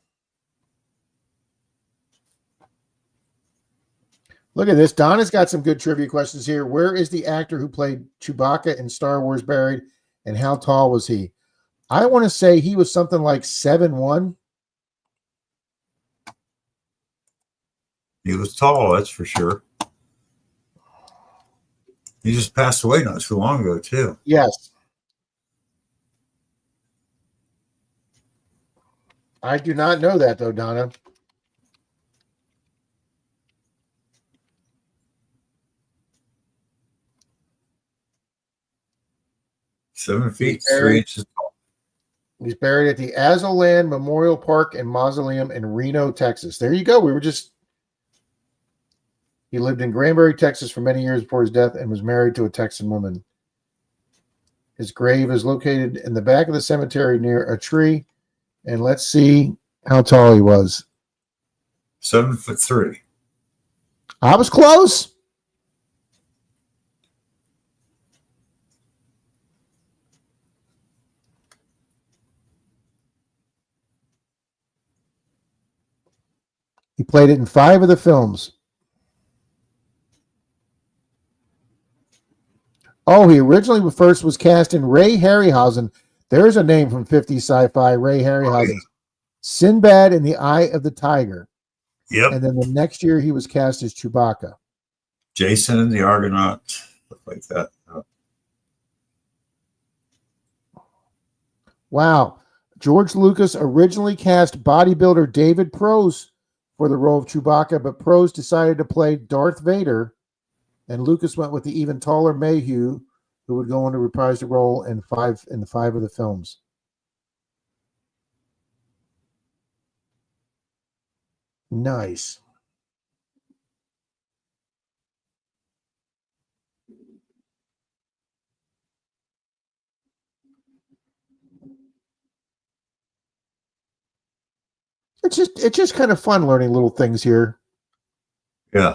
Look at this. Donna's got some good trivia questions here. Where is the actor who played Chewbacca in Star Wars buried, and how tall was he? I want to say he was something like 7'1". He was tall, that's for sure. He just passed away not too long ago, too. Yes. I do not know that, though, Donna. Seven feet, 3 inches tall. He's buried at the Aztlan Memorial Park and Mausoleum in Reno, Texas. There you go. He lived in Granbury, Texas for many years before his death and was married to a Texan woman. His grave is located in the back of the cemetery near a tree. And let's see how tall he was. 7'3". I was close. He played it in 5 of the films. Oh, he originally first was cast in Ray Harryhausen. There's a name from 50s sci-fi, Ray Harryhausen. Sinbad in the Eye of the Tiger. Yep. And then the next year he was cast as Chewbacca. Jason and the Argonaut, stuff like that. Wow. George Lucas originally cast bodybuilder David Prowse for the role of Chewbacca, but Prowse decided to play Darth Vader, and Lucas went with the even taller Mayhew, who would go on to reprise the role in 5 of the films. Nice. It's just kind of fun learning little things here. Yeah.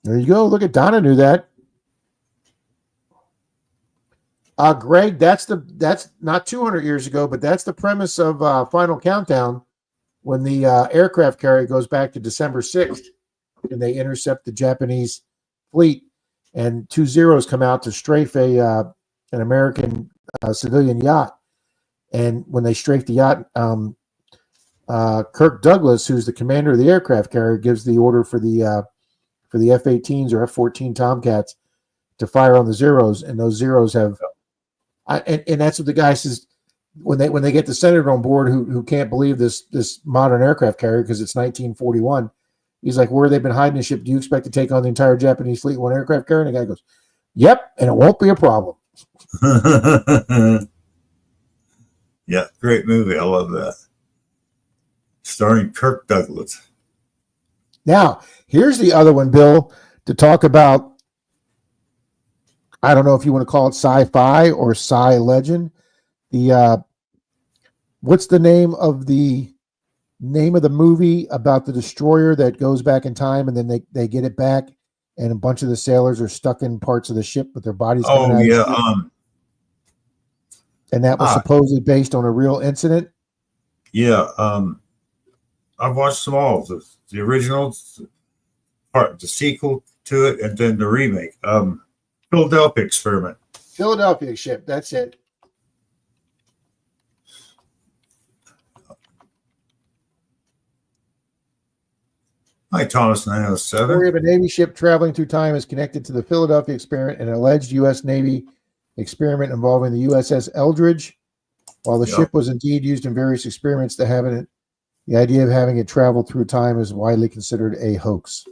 There you go. Look at Donna knew that. Greg, that's not 200 years ago, but that's the premise of Final Countdown, when the aircraft carrier goes back to December 6th and they intercept the Japanese fleet, and 2 Zeros come out to strafe an American civilian yacht. And when they strafe the yacht, Kirk Douglas, who's the commander of the aircraft carrier, gives the order for the F-18s or F-14 Tomcats to fire on the Zeros, and those Zeros have, and that's what the guy says when they get the senator on board, who can't believe this modern aircraft carrier because it's 1941. He's like, "Where have they been hiding the ship? Do you expect to take on the entire Japanese fleet in one aircraft carrier?" And the guy goes, "Yep, and it won't be a problem." Yeah, great movie. I love that. Starring Kirk Douglas. Now, here's the other one, Bill, to talk about. I don't know if you want to call it sci-fi or sci legend. The what's the name of the movie about the destroyer that goes back in time and then they get it back and a bunch of the sailors are stuck in parts of the ship with their bodies coming out of the ship? And that was supposedly based on a real incident. Yeah, I've watched them all. The original part, the sequel to it, and then the remake. Philadelphia Experiment. Philadelphia ship. That's it. Hi, Thomas 907. The story of a Navy ship traveling through time is connected to the Philadelphia Experiment, an alleged U.S. Navy experiment involving the USS Eldridge. While the ship was indeed used in various experiments, the idea of having it travel through time is widely considered a hoax.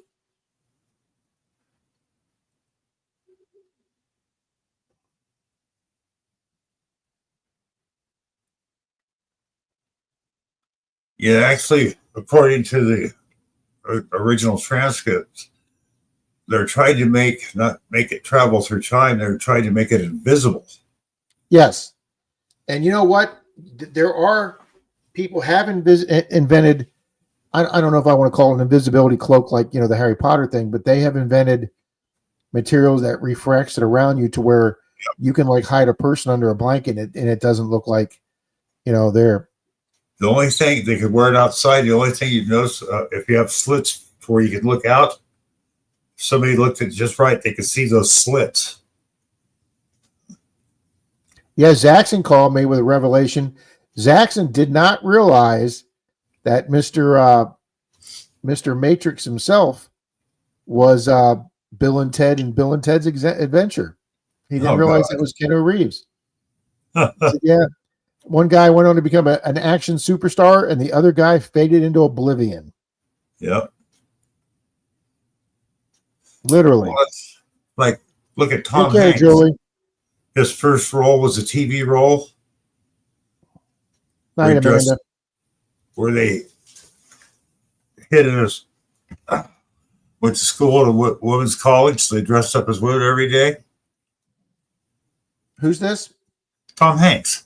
Yeah, actually, according to the original transcripts, they're trying to not make it travel through time. They're trying to make it invisible. Yes. And you know what? There are people have invented, I don't know if I want to call it an invisibility cloak like, the Harry Potter thing, but they have invented materials that refracts it around you to where you can like hide a person under a blanket and it doesn't look like, they're. The only thing, they could wear it outside. The only thing you'd notice, if you have slits where you can look out, if somebody looked at it just right, they could see those slits. Yeah, Zaxxon called me with a revelation. Zaxxon did not realize that Mr. Matrix himself was Bill and Ted and Bill and Ted's Adventure. He didn't realize it was Keanu Reeves. So, yeah. One guy went on to become an action superstar, and the other guy faded into oblivion. Yep. Literally. Well, like, look at Tom Okay, Hanks. Joey. His first role was a TV role. Night, Amanda. Where they hit us. Went to school at a women's college. So they dressed up as women every day. Who's this? Tom Hanks.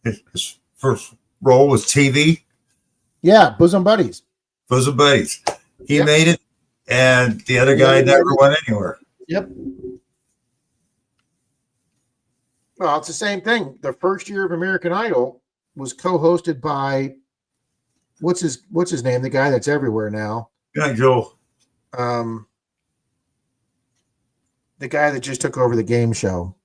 His first role was TV. Yeah, Bosom Buddies. Bosom Buddies. He made it, and the other guy never went anywhere. Yep. Well, it's the same thing. The first year of American Idol, was co-hosted by what's his name? The guy that's everywhere now. Good night, Joel. The guy that just took over the game show.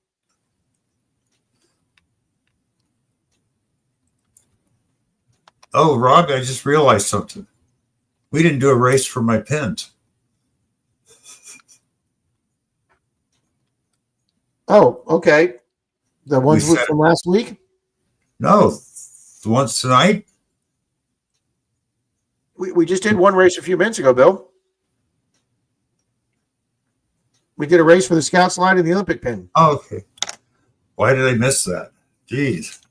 Oh, Rob, I just realized something. We didn't do a race for my pins. Oh, okay. The ones We said- from last week? No, the ones tonight. We just did one race a few minutes ago, Bill. We did a race for the Scout Slide and the Olympic pin. Oh, okay. Why did I miss that? Jeez.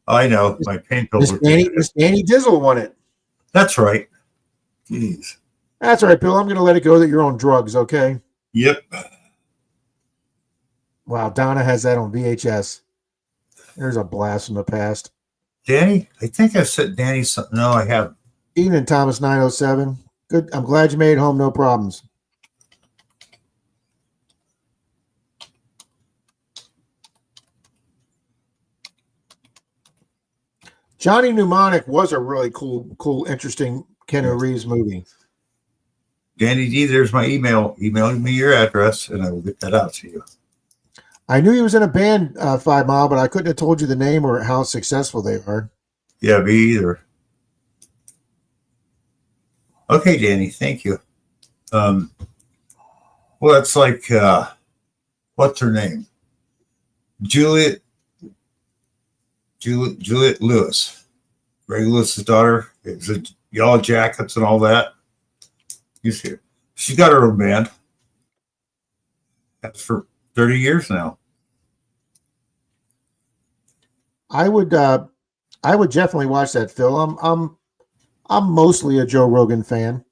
I know. My paint Miss builder. Danny Dizzle won it. That's right. Jeez. That's all right, Bill. I'm going to let it go that you're on drugs, okay? Yep. Wow, Donna has that on VHS. There's a blast from the past. Danny? I think I've sent Danny something. No, I haven't. Evening, Thomas 907. Good. I'm glad you made it home. No problems. Johnny Mnemonic was a really cool, interesting Keanu Reeves movie. Danny D, there's my email. Email me your address and I will get that out to you. I knew he was in a band, 5 Mile, but I couldn't have told you the name or how successful they are. Yeah, me either. Okay, Danny, thank you. Well, it's like, what's her name? Juliet Lewis. Ray Lewis's daughter. It's a Yellow Jackets and all that. You see her. She's got her own band. That's for 30 years now. I would definitely watch that, Phil. I'm mostly a Joe Rogan fan.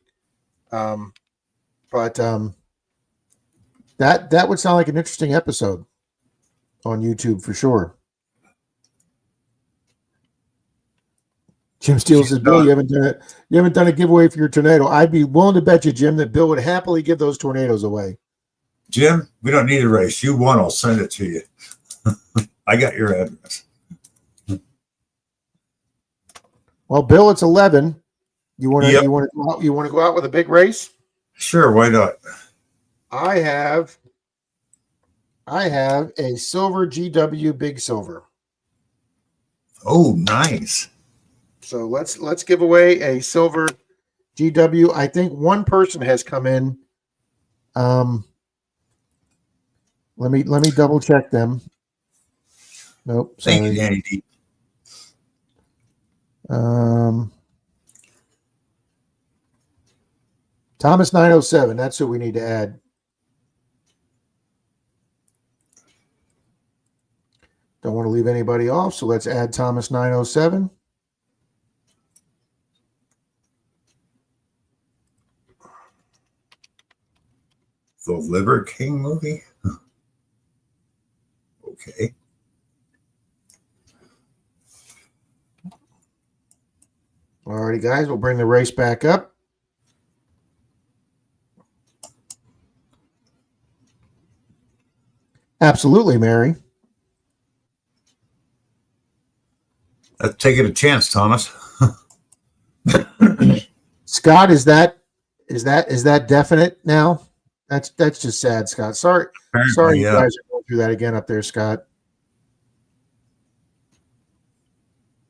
But that would sound like an interesting episode on YouTube for sure. Jim Steele says, Bill, you haven't done a giveaway for your tornado. I'd be willing to bet you, Jim, that Bill would happily give those tornadoes away. Jim, we don't need a race. You won. I'll send it to you. I got your address. Well, Bill, it's 11. You want to Yep. you want to go out with a big race? Sure, why not? I have a silver GW Big Silver. Oh, nice. So let's give away a silver GW. I think one person has come in. Let me double check them. Nope. Thank you, Sorry. Danny D. Thomas 907. That's who we need to add. Don't want to leave anybody off, so let's add Thomas 907. The Liver King movie? Okay. Alrighty, guys, we'll bring the race back up. Absolutely, Mary. Let's take it a chance, Thomas. Scott, is that definite now? That's just sad, Scott. Sorry you yeah. guys are going through that again up there, Scott.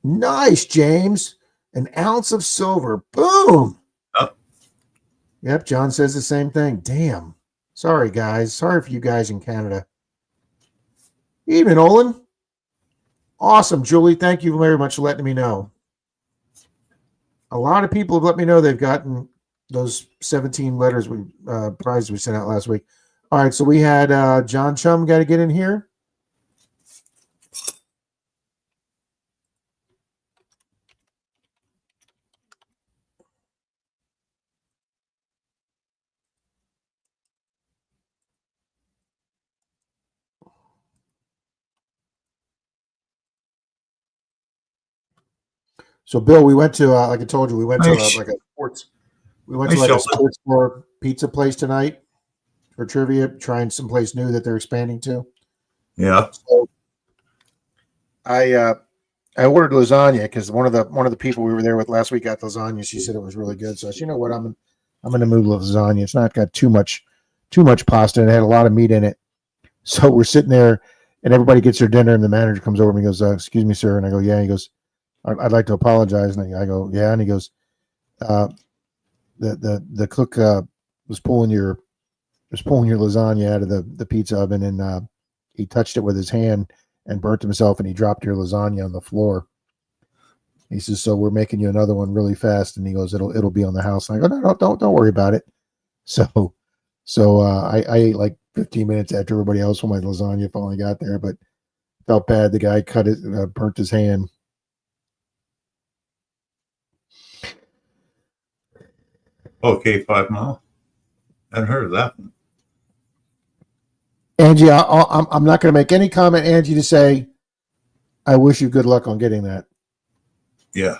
Nice, James. An ounce of silver. Boom. Oh. Yep, John says the same thing. Damn. Sorry, guys. Sorry for you guys in Canada. Evening, Olin. Awesome, Julie. Thank you very much for letting me know. A lot of people have let me know they've gotten those 17 letters prizes we sent out last week. All right, so we had John Chum got to get in here. So, Bill, we went to, like I told you, we went to Nice. like a sports. We went to like a sports bar pizza place tonight for trivia, trying someplace new that they're expanding to. Yeah. So I I ordered lasagna because one of the people we were there with last week got lasagna. She said it was really good. So I said, you know what, I'm in the mood with lasagna. It's not got too much pasta and it had a lot of meat in it. So we're sitting there and everybody gets their dinner and the manager comes over and he goes, excuse me, sir. And I go, yeah. He goes, I'd like to apologize. And I go, yeah. And he goes, the cook was pulling your lasagna out of the pizza oven and he touched it with his hand and burnt himself and he dropped your lasagna on the floor. He says, so we're making you another one really fast. And he goes, it'll be on the house. And I go, no, don't worry about it. So I ate like 15 minutes after everybody else when my lasagna finally got there, but felt bad. The guy cut it and burnt his hand. Okay, 5 Mile. I hadn't heard of that one. Angie, I'm not going to make any comment, Angie, to say I wish you good luck on getting that. Yeah.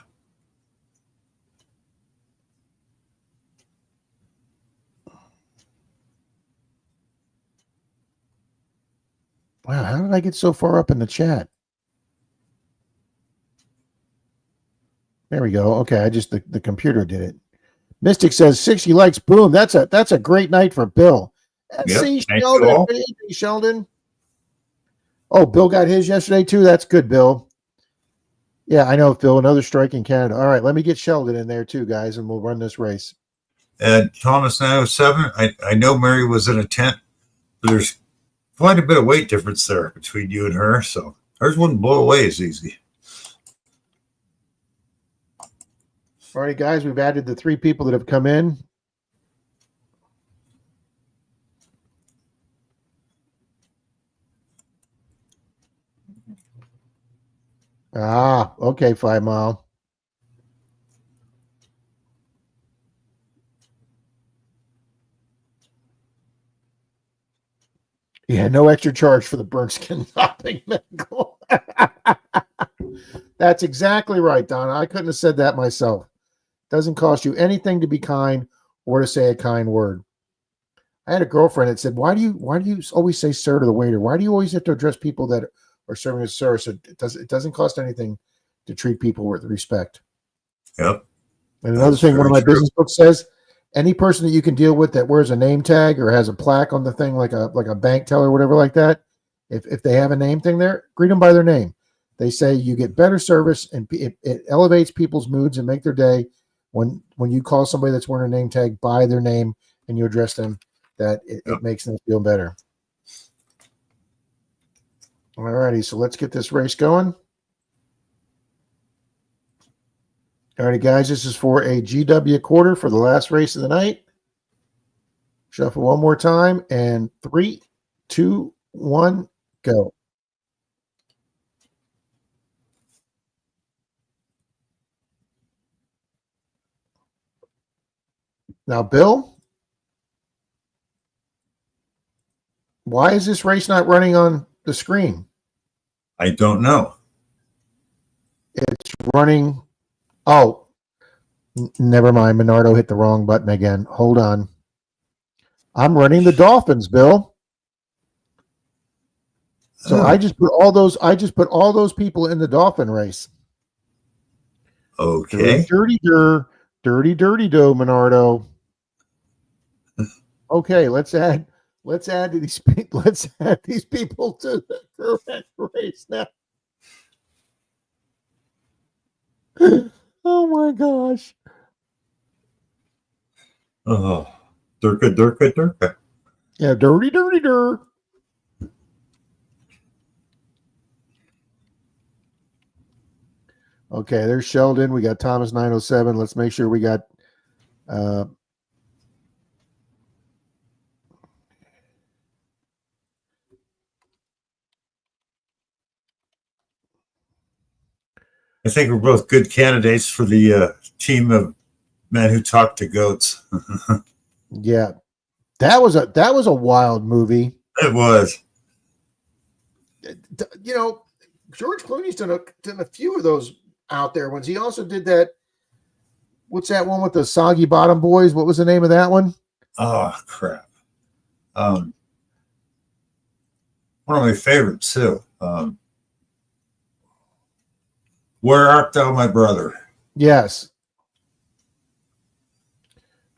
Wow, how did I get so far up in the chat? There we go. Okay, I just the computer did it. Mystic says 60 likes. Boom. That's a great night for Bill. Yep, See, thank you Sheldon. all. Hey, Sheldon. Oh, Bill got his yesterday too. That's good, Bill. Yeah, I know, Phil. Another strike in Canada. All right, let me get Sheldon in there too, guys, and we'll run this race. And Thomas 907, I know Mary was in a tent, but there's quite a bit of weight difference there between you and her, so hers wouldn't blow away as easy. All right, guys, we've added the 3 people that have come in. Ah, okay, 5 Mile. Yeah, no extra charge for the burnt skin topping. That's exactly right, Donna. I couldn't have said that myself. Doesn't cost you anything to be kind or to say a kind word. I had a girlfriend that said, why do you always say sir to the waiter? Why do you always have to address people that are serving as sir? So it doesn't cost anything to treat people with respect. Yep. And another thing, one of my business books says, any person that you can deal with that wears a name tag or has a plaque on the thing, like a bank teller or whatever like that, if they have a name thing there, greet them by their name. They say you get better service and it elevates people's moods and make their day when you call somebody that's wearing a name tag by their name and you address them, that it makes them feel better. All righty, so let's get this race going. All righty, guys, this is for a GW quarter for the last race of the night. Shuffle one more time, and 3, 2, 1, go. Now, Bill, why is this race not running on the screen? I don't know. It's running. Oh, never mind. Minardo hit the wrong button again. Hold on. I'm running the Dolphins, Bill. So I just put all those people in the Dolphin race. Okay. Dirty do, Minardo. Okay, let's add these people to the correct race now. Oh my gosh. Oh, Durka. Yeah, dirty. Okay, there's Sheldon. We got Thomas 907. Let's make sure we got I think we're both good candidates for the team of men who talk to goats. yeah. That was a wild movie. It was. You know, George Clooney's done a few of those out there ones. He also did that. What's that one with the Soggy Bottom Boys? What was the name of that one? Oh, crap. One of my favorites, too. Where Art Thou, My Brother? Yes.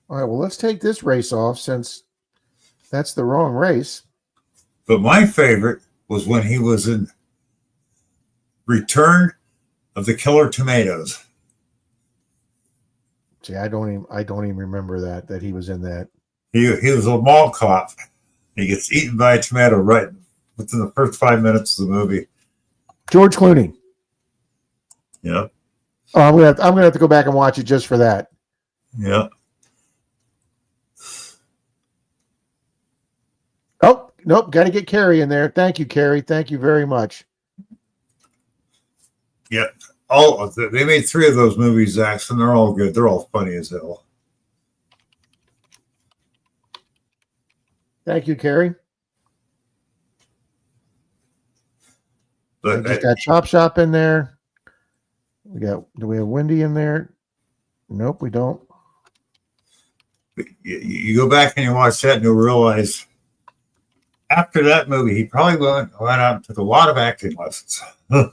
All right. Well, let's take this race off since that's the wrong race. But my favorite was when he was in Return of the Killer Tomatoes. See, I don't even remember that he was in that. He was a mall cop. He gets eaten by a tomato right within the first 5 minutes of the movie. George Clooney. Yeah, Oh, I'm gonna have to go back and watch it just for that. yeah. Oh, nope, got to get Carrie in there. Thank you, Carrie. Thank you very much. Yeah, they made 3 of those movies, Zach, and they're all good. They're all funny as hell. Thank you, Carrie. We But just got Chop Shop in there. Do we have Wendy in there? Nope, we don't. you go back and you watch that, and you'll realize after that movie, he probably went out and took a lot of acting lessons. Of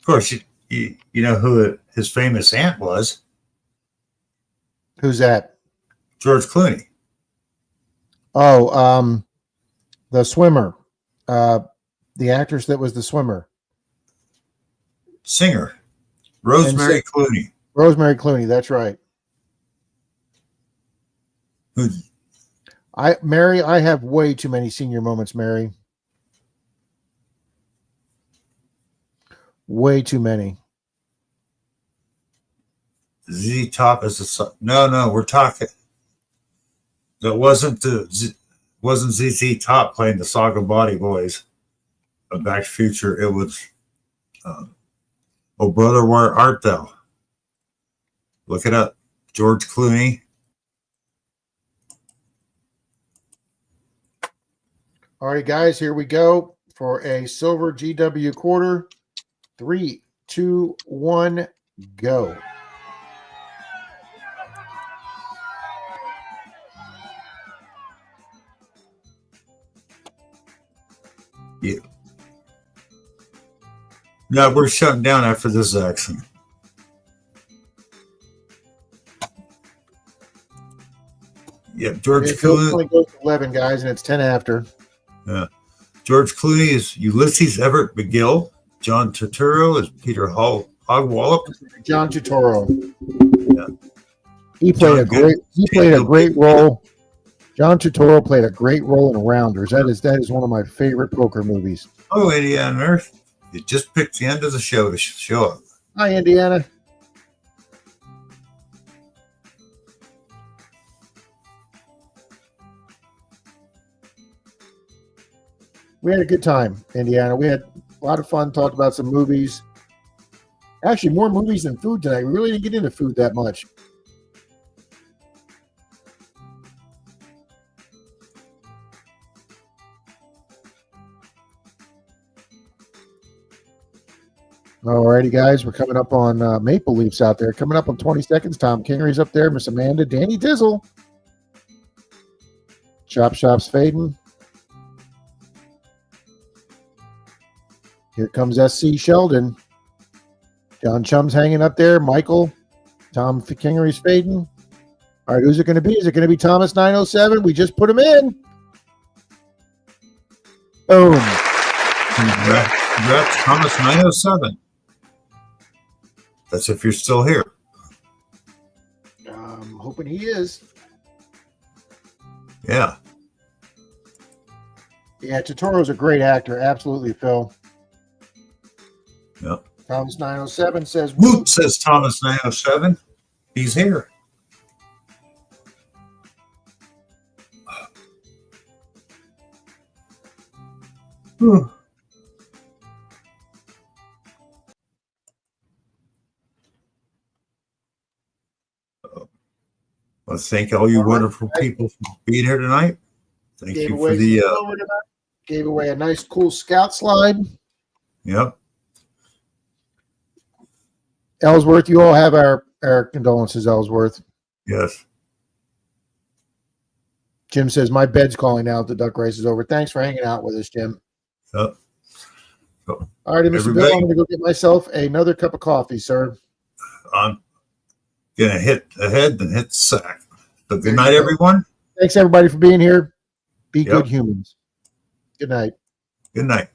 course, you know who his famous aunt was? Who's that? George Clooney. Oh, the swimmer. The actress that was the swimmer. Singer. Rosemary Clooney. Rosemary Clooney, that's right. Who, Mary, I have way too many senior moments, Mary. Way too many. ZZ Top is a no. We're talking. That wasn't ZZ Top playing the Saga Body Boys of Back to the Future. It was, Oh Brother, Where Art Thou? Look it up. George Clooney. All right, guys, here we go for a silver GW quarter. 3, 2, 1, go. Yeah. No, we're shutting down after this action. Yeah, George It Clooney. only goes to 11, guys, and it's 10 after. George Clooney is Ulysses Everett McGill. John Turturro is Peter Hogwallop. John Turturro. Yeah. He played John a great role. John Turturro played a great role in Rounders. That is one of my favorite poker movies. Oh, Indiana Earth. You just picked the end of the show to show up. Hi, Indiana. We had a good time, Indiana. We had a lot of fun, talked about some movies. Actually, more movies than food tonight. We really didn't get into food that much. Alrighty, guys, we're coming up on Maple Leafs out there. Coming up on 20 seconds. Tom Kingery's up there. Miss Amanda, Danny Dizzle. Chop Shop's fading. Here comes SC Sheldon. John Chum's hanging up there. Michael. Tom Kingery's fading. All right, who's it going to be? Is it going to be Thomas 907? We just put him in. Boom. Congrats, Thomas 907. That's if you're still here. I'm hoping he is. Yeah. Yeah, Turturro's a great actor. Absolutely, Phil. Yep. Thomas 907 says, Woot, says Thomas 907. He's here. Whew. Well, thank all you wonderful people for being here tonight. Thank gave you away for the. some silver tonight. Gave away a nice, cool scout slide. Yep. Ellsworth, you all have our condolences, Ellsworth. Yes. Jim says, my bed's calling out. The duck race is over. Thanks for hanging out with us, Jim. Yep. All righty, Mr. Bill, Everybody- I'm going to go get myself another cup of coffee, sir. I'm gonna hit the head and hit the sack. So There good you night, go. everyone. Thanks, everybody, for being here. Be Yep. good humans. Good night. Good night.